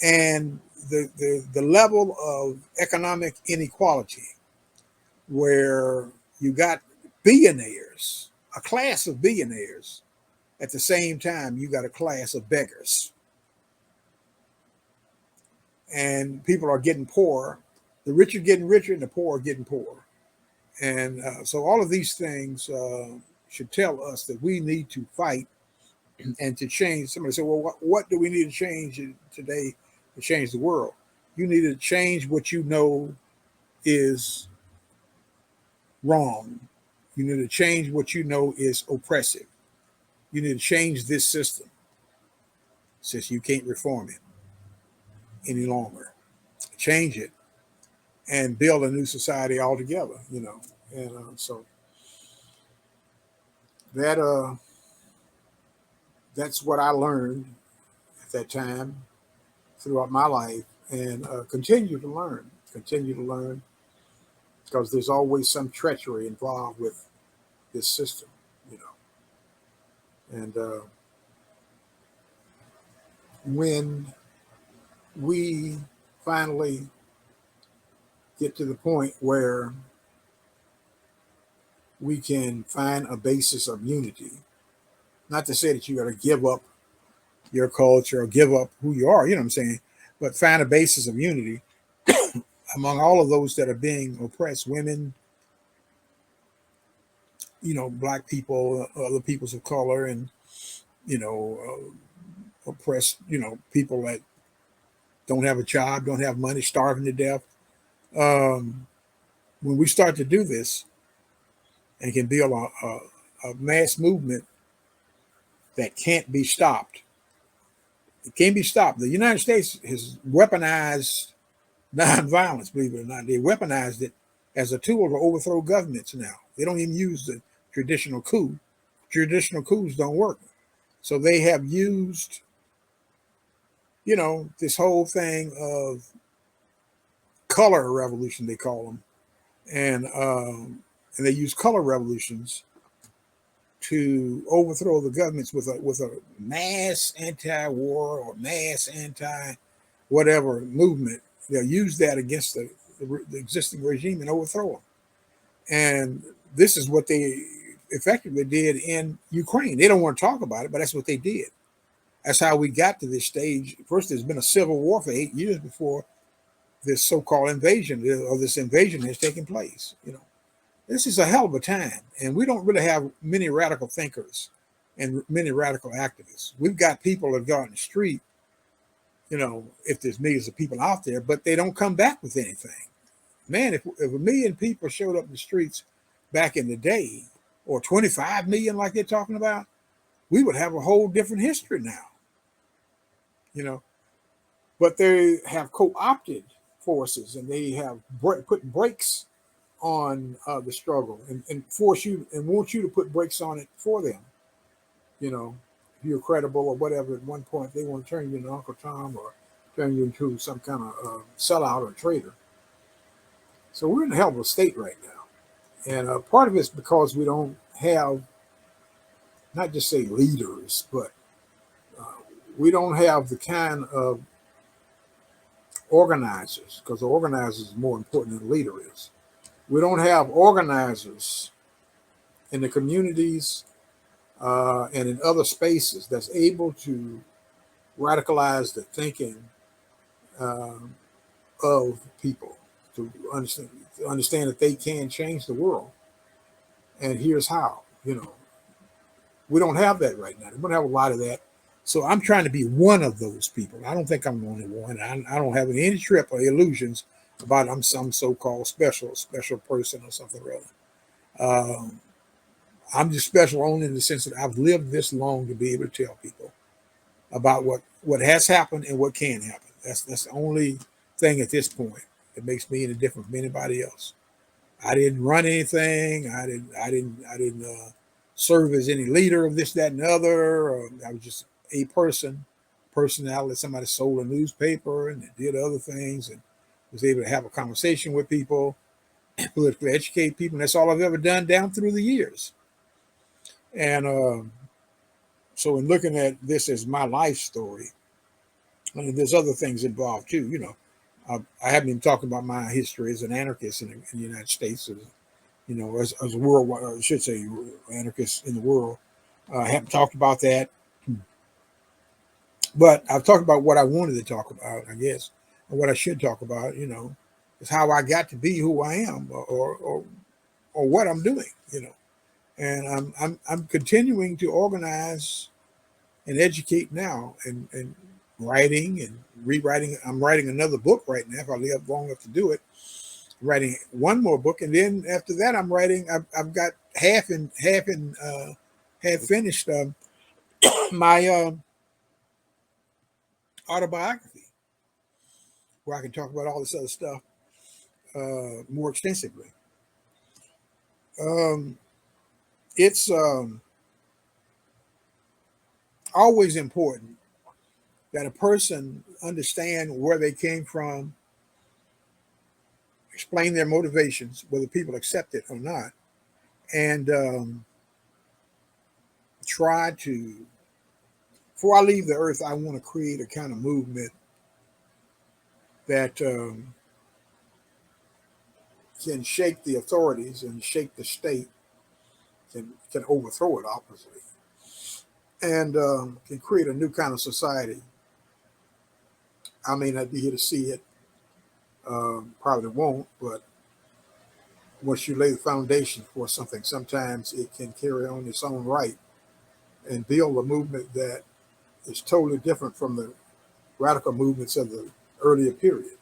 and the level of economic inequality, where you got billionaires, a class of billionaires, at the same time you got a class of beggars, and people are getting poorer. The rich are getting richer, and the poor are getting poorer. And so all of these things should tell us that we need to fight and to change. Somebody said, well, what do we need to change today to change the world? You need to change what you know is wrong. You need to change what you know is oppressive. You need to change this system, since you can't reform it any longer. Change it and build a new society altogether, And so that's what I learned at that time throughout my life, and continue to learn, because there's always some treachery involved with this system, And when we finally get to the point where we can find a basis of unity, not to say that you got to give up your culture or give up who you are, but find a basis of unity among all of those that are being oppressed: women, black people, other peoples of color, and, oppressed, people that don't have a job, don't have money, starving to death. When we start to do this and can build a mass movement that can't be stopped, it can't be stopped. The United States has weaponized nonviolence, believe it or not. They weaponized it as a tool to overthrow governments now. They don't even use the traditional coup. Traditional coups don't work. So they have used, this whole thing of color revolution, they call them. And they use color revolutions to overthrow the governments with a mass anti-war or mass anti-whatever movement. They'll use that against the existing regime and overthrow them. And this is what they effectively did in Ukraine. They don't want to talk about it, but that's what they did. That's how we got to this stage. First, there's been a civil war for 8 years before this so-called invasion, or this invasion has taken place. This is a hell of a time, and we don't really have many radical thinkers and many radical activists. We've got people that go out in the street, if there's millions of people out there, but they don't come back with anything. Man, if 1 million people showed up in the streets back in the day, or 25 million like they're talking about, we would have a whole different history now. But they have co-opted forces, and they have put brakes on the struggle, and force you and want you to put brakes on it for them. If you're credible or whatever, at one point they want to turn you into Uncle Tom or turn you into some kind of sellout or traitor. So we're in a hell of a state right now. And part of it's because we don't have, not just say leaders, but we don't have the kind of organizers, because the organizer is more important than the leader is. We don't have organizers in the communities and in other spaces that's able to radicalize the thinking of people to understand that they can change the world. And here's how. We don't have that right now. We don't have a lot of that. So I'm trying to be one of those people. I don't think I'm the only one. I don't have any trip or illusions about I'm some so-called special person or something or other. I'm just special only in the sense that I've lived this long to be able to tell people about what has happened and what can happen. That's the only thing at this point that makes me any different from anybody else. I didn't run anything. I didn't serve as any leader of this, that, and the other. I was just a personality. Somebody sold a newspaper and did other things and was able to have a conversation with people, politically educate people. And that's all I've ever done down through the years. And so in looking at this as my life story, I mean, there's other things involved too. I haven't even talked about my history as an anarchist in the United States, as a world, I should say, anarchist in the world. I haven't talked about that, but I've talked about what I wanted to talk about, I guess, or what I should talk about. Is how I got to be who I am, or what I'm doing. And I'm continuing to organize and educate now, and writing and rewriting. I'm writing another book right now if I live long enough to do it. I'm writing one more book, and then after that I'm writing. I've got half finished my autobiography, where I can talk about all this other stuff more extensively. It's always important that a person understand where they came from, explain their motivations, whether people accept it or not, and try to, before I leave the earth, I want to create a kind of movement that can shake the authorities and shake the state, can overthrow it, obviously, and can create a new kind of society. I may not be here to see it, probably won't, but once you lay the foundation for something, sometimes it can carry on its own right and build a movement that is totally different from the radical movements of the earlier period.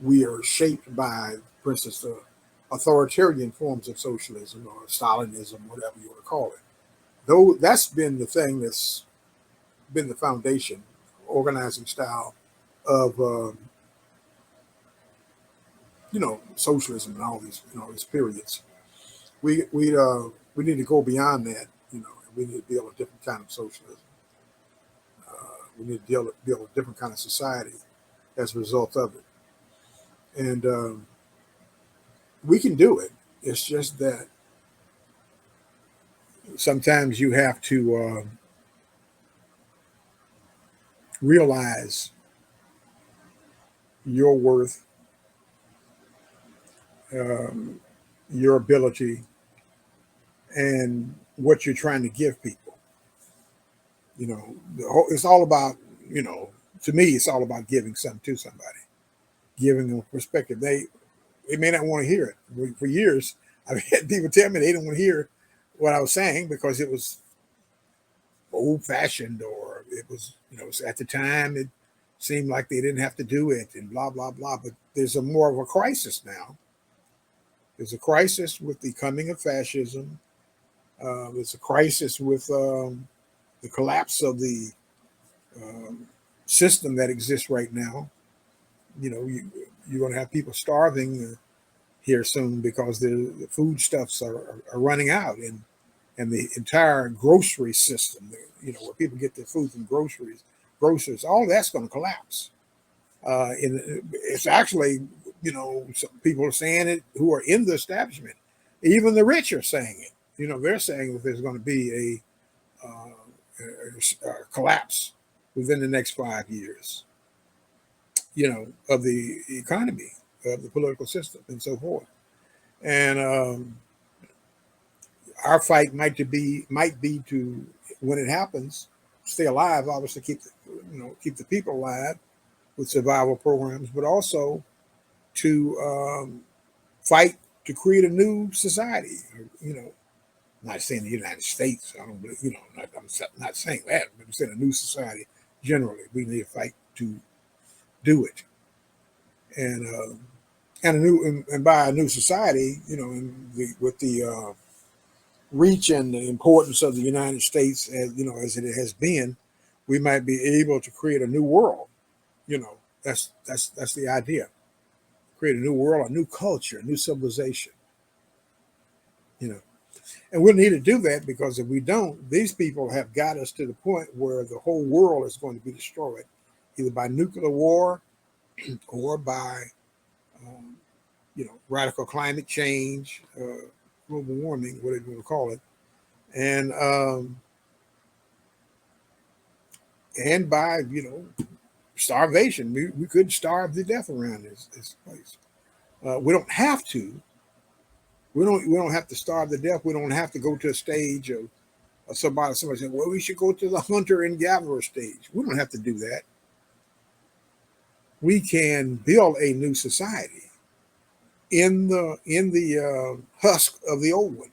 We are shaped by, for instance, the authoritarian forms of socialism or Stalinism, whatever you want to call it. Though that's been the thing that's been the foundation, organizing style of socialism and all these periods. We need to go beyond that. We need to build a different kind of socialism. We need to build a different kind of society as a result of it. And we can do it. It's just that sometimes you have to realize your worth, your ability, and what you're trying to give people. It's all about, to me, it's all about giving something to somebody, giving them perspective. They may not want to hear it. For years, I've had people tell me they don't want to hear what I was saying because it was old fashioned, or it was, at the time it seemed like they didn't have to do it and blah, blah, blah. But there's more of a crisis now. There's a crisis with the coming of fascism. There's a crisis with the collapse of the system that exists right now. You're going to have people starving here soon because the foodstuffs are running out, and the entire grocery system, where people get their food from grocers, all that's going to collapse. And it's actually, some people are saying it who are in the establishment. Even the rich are saying it. They're saying that there's going to be a collapse within the next 5 years, of the economy. of the political system and so forth. And our fight might be to, when it happens, stay alive, obviously keep the people alive with survival programs, but also to fight to create a new society. Not saying the United States. I don't believe, I'm not saying that, but I'm saying a new society generally. We need to fight to do it, and by a new society, with the reach and the importance of the United States, as it has been, we might be able to create a new world. That's the idea. Create a new world, a new culture, a new civilization. And we'll need to do that, because if we don't, these people have got us to the point where the whole world is going to be destroyed, either by nuclear war or by, radical climate change, global warming, whatever you want to call it, and by starvation. We could starve to death around this place. We don't have to. We don't have to starve to death. We don't have to go to a stage of somebody saying, well, we should go to the hunter and gatherer stage. We don't have to do that. We can build a new society in the husk of the old one.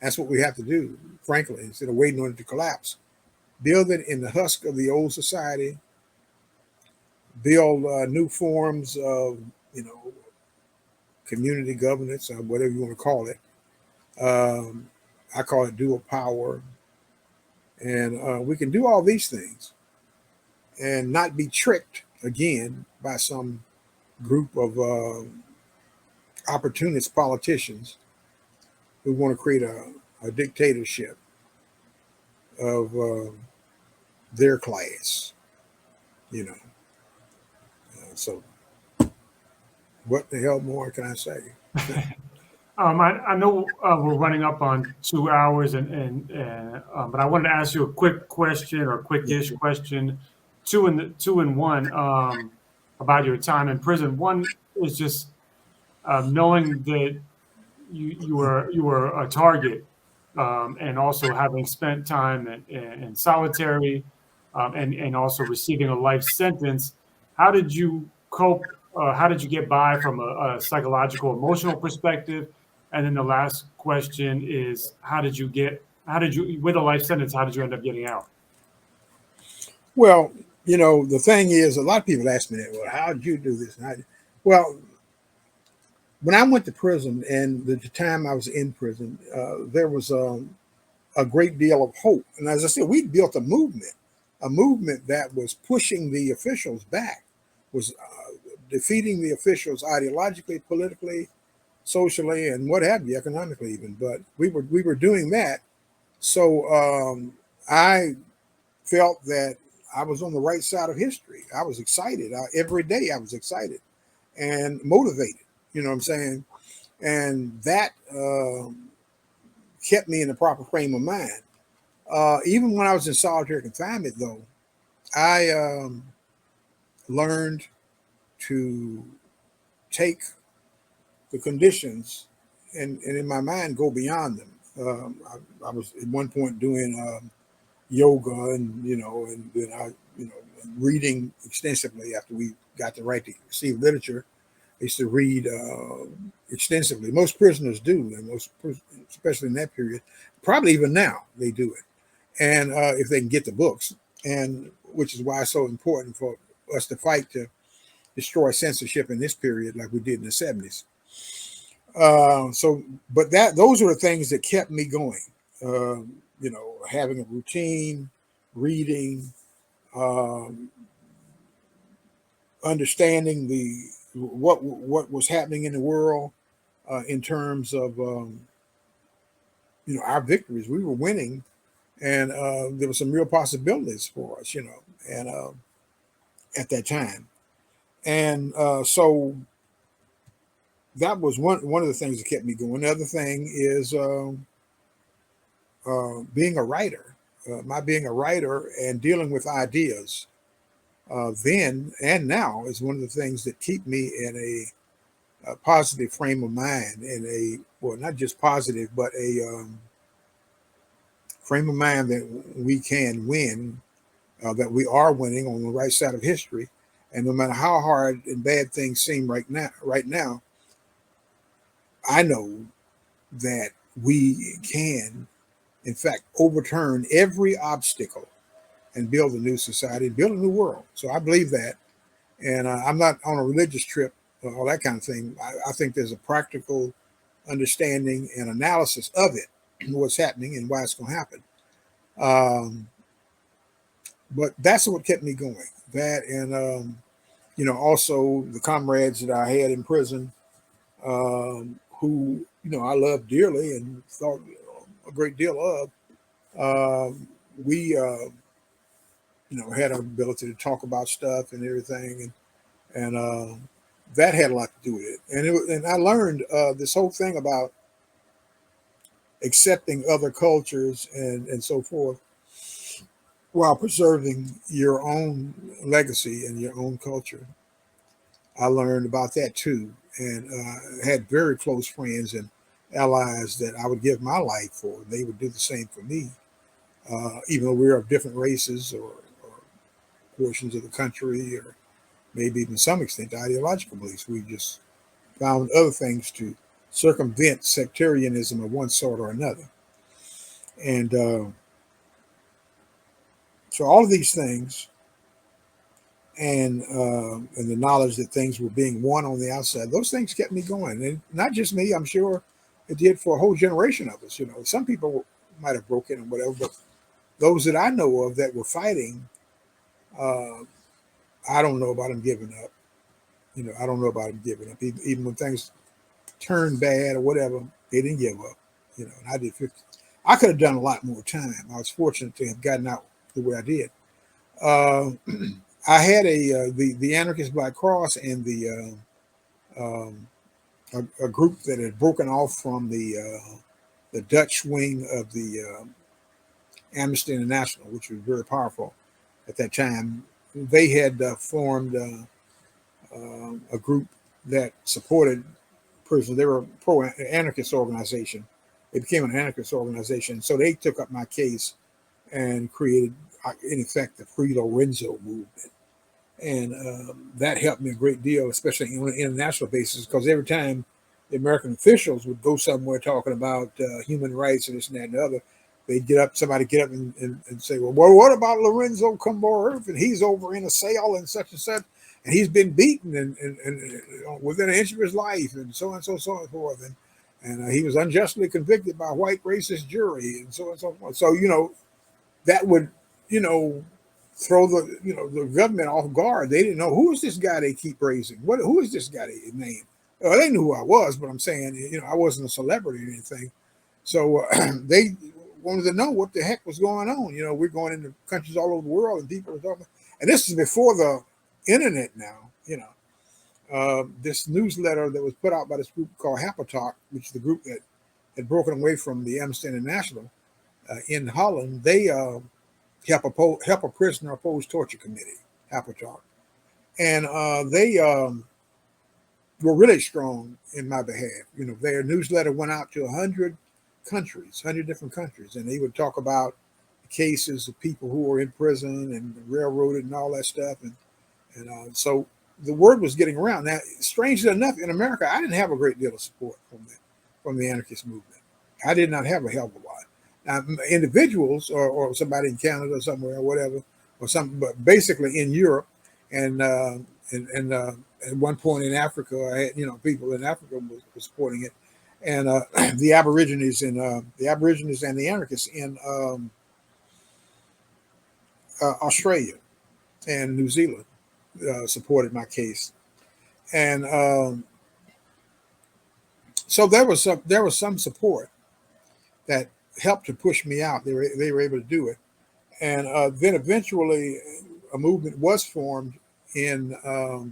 That's what we have to do, frankly, instead of waiting on it to collapse. Build it in the husk of the old society. Build new forms of, community governance, or whatever you want to call it. I call it dual power. And we can do all these things and not be tricked again by some group of opportunist politicians who want to create a dictatorship of their class, So what the hell more can I say?
I know we're running up on 2 hours, but I wanted to ask you a quick question, or quickish question, two in one, about your time in prison. One is just knowing that you were a target, and also having spent time in solitary, and also receiving a life sentence. How did you cope? How did you get by from a psychological, emotional perspective? And then the last question is, with a life sentence, how did you end up getting out?
Well, the thing is, a lot of people ask me that, well, how did you do this? Well, when I went to prison, and the time I was in prison, there was a great deal of hope. And as I said, we built a movement that was pushing the officials back, was defeating the officials ideologically, politically, socially, and what have you, economically even. But we were doing that. So I felt that I was on the right side of history. I was excited. Every day I was excited and motivated, you know what I'm saying? And that kept me in the proper frame of mind. Even when I was in solitary confinement, though, I learned to take the conditions and in my mind go beyond them. I was at one point doing yoga, and then I reading extensively after we got the right to receive literature. I used to read extensively. Most prisoners do, and especially in that period, probably even now they do it, and if they can get the books, and which is why it's so important for us to fight to destroy censorship in this period, like we did in the 70s. But those are the things that kept me going. Having a routine, reading, understanding what was happening in the world in terms of our victories. We were winning, and there were some real possibilities for us, and at that time. And so that was one of the things that kept me going. The other thing is being a writer. My being a writer and dealing with ideas then and now is one of the things that keep me in positive frame of mind and not just positive, but a frame of mind that we can win, that we are winning on the right side of history. And no matter how hard and bad things seem right now, I know that we can, in fact, overturn every obstacle and build a new society, build a new world. So I believe that. And I'm not on a religious trip or all that kind of thing. I think there's a practical understanding and analysis of it, what's happening and why it's going to happen. But that's what kept me going. That and, also the comrades that I had in prison, who, I loved dearly and thought a great deal of. We, had an ability to talk about stuff and everything. And that had a lot to do with it. And I learned this whole thing about accepting other cultures and so forth while preserving your own legacy and your own culture. I learned about that too, and had very close friends and allies that I would give my life for. They would do the same for me, even though we're of different races or portions of the country, or maybe even to some extent ideological beliefs. We just found other things to circumvent sectarianism of one sort or another. And so all of these things, and the knowledge that things were being won on the outside, those things kept me going. And not just me, I'm sure it did for a whole generation of us. Some people might have broken or whatever, but those that I know of that were fighting, I don't know about them giving up. I don't know about them giving up. Even when things turned bad or whatever, they didn't give up. And I did 50. I could have done a lot more time. I was fortunate to have gotten out the way I did. I had the Anarchist Black Cross and a group that had broken off from the Dutch wing of the Amnesty International, which was very powerful at that time. They had formed a group that supported prisoners. They were a pro-anarchist organization. They became an anarchist organization. So they took up my case and created, in effect, the Free Lorenzo movement. And that helped me a great deal, especially on an international basis, because every time the American officials would go somewhere talking about human rights and this and that and the other, somebody get up and say, well, what about Lorenzo Kom'boa Ervin? He's over in a cell and such, and he's been beaten and within an inch of his life, and so on and so forth. And he was unjustly convicted by a white racist jury, and so on and so forth. So, that would, throw the government off guard. They didn't know, who is this guy they keep raising? Who is this guy they name? They knew who I was, but I'm saying, I wasn't a celebrity or anything. So they wanted to know what the heck was going on. We're going into countries all over the world and people are talking. And this is before the internet now, this newsletter that was put out by this group called Talk, which is the group that had broken away from the Amnesty International in Holland. They help a prisoner oppose torture committee, Talk. And they were really strong in my behalf. Their newsletter went out to 100 different countries, and they would talk about cases of people who were in prison and railroaded and all that stuff. And so the word was getting around. Now, strangely enough, in America, I didn't have a great deal of support from the anarchist movement. I did not have a hell of a lot. Now, individuals or somebody in Canada somewhere or whatever, or something, but basically in Europe and at one point in Africa, I had people in Africa were supporting it, and the Aborigines and the anarchists in Australia and New Zealand supported my case, and so there was some support that helped to push me out. They were able to do it, and then eventually a movement was formed in the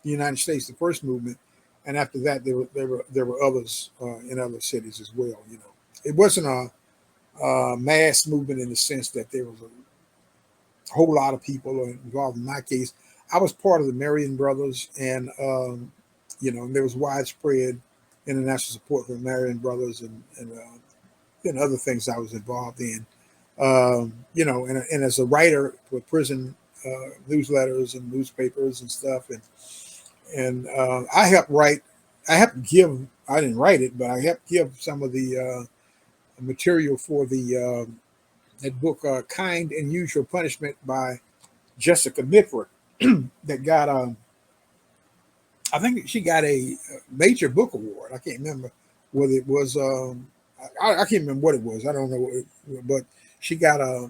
United States, the first movement, and after that there were others in other cities as well. It wasn't a mass movement in the sense that there was a whole lot of people involved. In my case, I was part of the Marion Brothers and And there was widespread international support for Marian Brothers and other things I was involved in. And as a writer for prison newsletters and newspapers and stuff, and I helped write. I helped give. I didn't write it, but I helped give some of the material for the that book, "Kind and Usual Punishment" by Jessica Mitford, that got I think she got a major book award. I can't remember whether it was. I can't remember what it was. I don't know, but she got a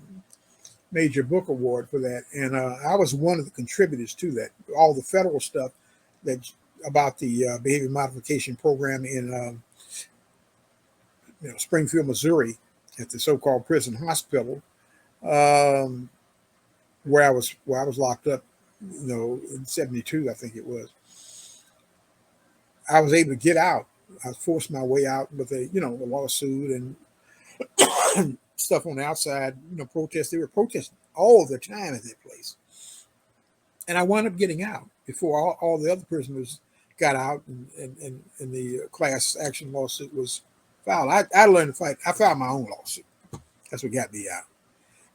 major book award for that, and I was one of the contributors to that. All the federal stuff that about the behavior modification program in Springfield, Missouri, at the so-called prison hospital, where I was locked up, in '72, I think it was. I was able to get out. I forced my way out with a lawsuit and stuff on the outside, protests. They were protesting all the time at that place. And I wound up getting out before all the other prisoners got out, and the class action lawsuit was filed. I learned to fight. I filed my own lawsuit. That's what got me out.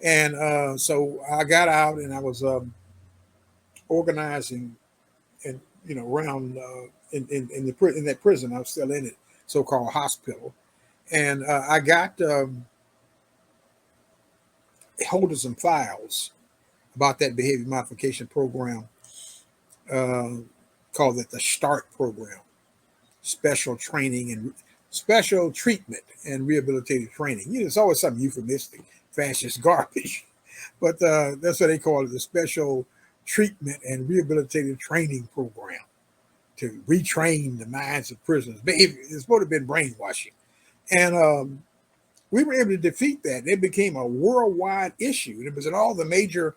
And so I got out, and I was organizing and around in that prison. I was still in it, so-called hospital, and I got hold of some files about that behavior modification program, called it the START program, special training and special treatment and rehabilitative training. It's always something euphemistic, fascist garbage, but that's what they call it, the special treatment and rehabilitative training program to retrain the minds of prisoners. It's supposed to have been brainwashing. And we were able to defeat that. It became a worldwide issue. It was in all the major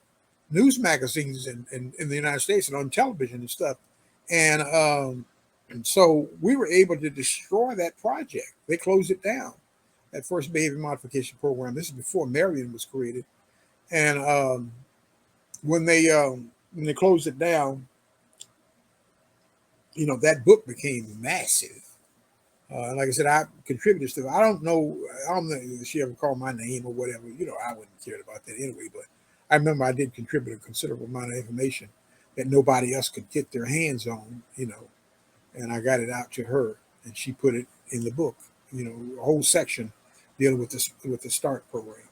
news magazines in the United States and on television and stuff. And so we were able to destroy that project. They closed it down, that first behavior modification program. This is before Marion was created. And when they closed it down, that book became massive. Like I said, I contributed to it. I don't know if she ever called my name or whatever. I wouldn't care about that anyway. But I remember I did contribute a considerable amount of information that nobody else could get their hands on, and I got it out to her, and she put it in the book, a whole section dealing with the START program.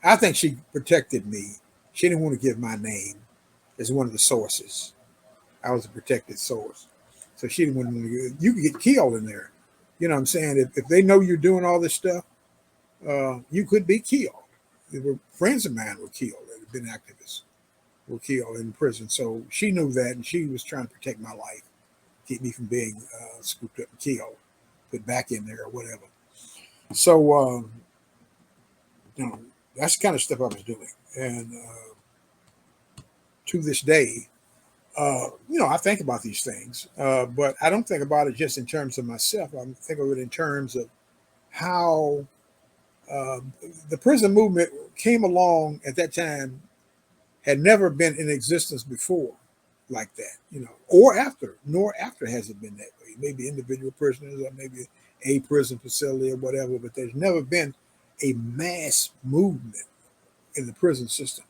I think she protected me. She didn't want to give my name as one of the sources. I was a protected source. So she didn't want to. You could get killed in there. You know what I'm saying? If they know you're doing all this stuff, you could be killed. There were friends of mine were killed that had been activists, were killed in prison. So she knew that, and she was trying to protect my life, keep me from being scooped up and killed, put back in there or whatever. So, that's the kind of stuff I was doing. And to this day, I think about these things, but I don't think about it just in terms of myself. I think of it in terms of how the prison movement came along at that time, had never been in existence before like that, or after, nor after has it been that way. Maybe individual prisoners or maybe a prison facility or whatever, but there's never been a mass movement in the prison system,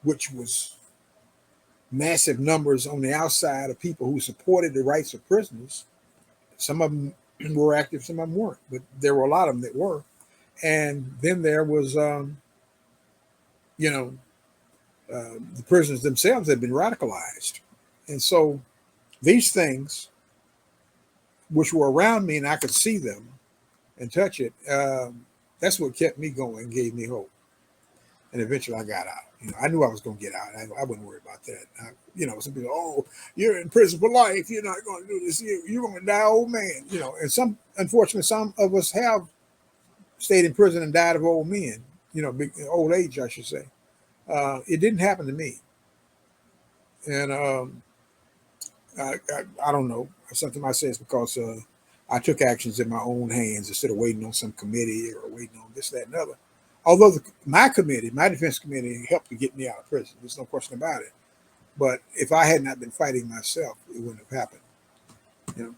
which was massive numbers on the outside of people who supported the rights of prisoners. Some of them were active, some of them weren't, but there were a lot of them that were. And then there was, the prisoners themselves had been radicalized. And so these things, which were around me and I could see them and touch it, that's what kept me going, gave me hope. And eventually I got out. I knew I was going to get out. I wouldn't worry about that. Some people, you're in prison for life. You're not going to do this. You're going to die old man. And unfortunately, some of us have stayed in prison and died of old men, old age, I should say. It didn't happen to me. And I don't know. Something I say is because I took actions in my own hands instead of waiting on some committee or waiting on this, that, and other. Although my defense committee helped to get me out of prison. There's no question about it. But if I had not been fighting myself, it wouldn't have happened. You know,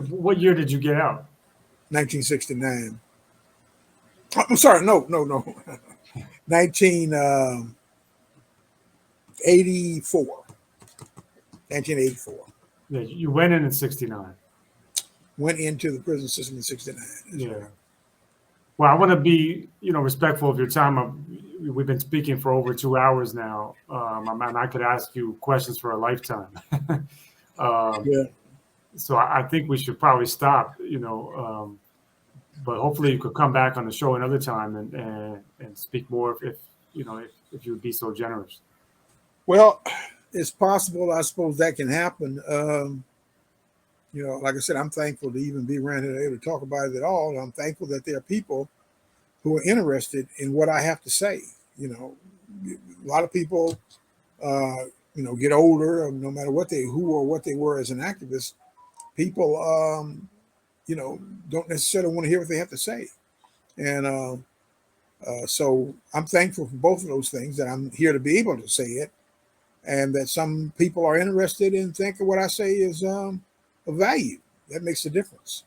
What year did you get out?
1969. I'm sorry, no. 1984. 1984.
Yeah, you went in 69.
Went into the prison system in 69.
Yeah. Well, I want to be, respectful of your time. We've been speaking for over 2 hours now, and I could ask you questions for a lifetime.
Yeah.
So I think we should probably stop, but hopefully you could come back on the show another time and speak more if you would be so generous.
Well, it's possible. I suppose that can happen. Like I said, I'm thankful to even be around here able to talk about it at all. I'm thankful that there are people who are interested in what I have to say. A lot of people, get older, no matter what they were as an activist. People, don't necessarily want to hear what they have to say, and so I'm thankful for both of those things, that I'm here to be able to say it, and that some people are interested in thinking what I say is of value. That makes a difference.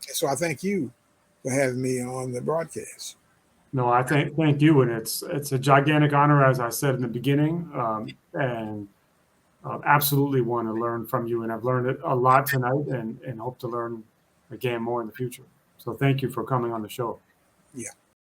So I thank you for having me on the broadcast.
No, I thank you, and it's a gigantic honor, as I said in the beginning, and absolutely want to learn from you, and I've learned a lot tonight, and hope to learn again more in the future. So thank you for coming on the show.
Yeah.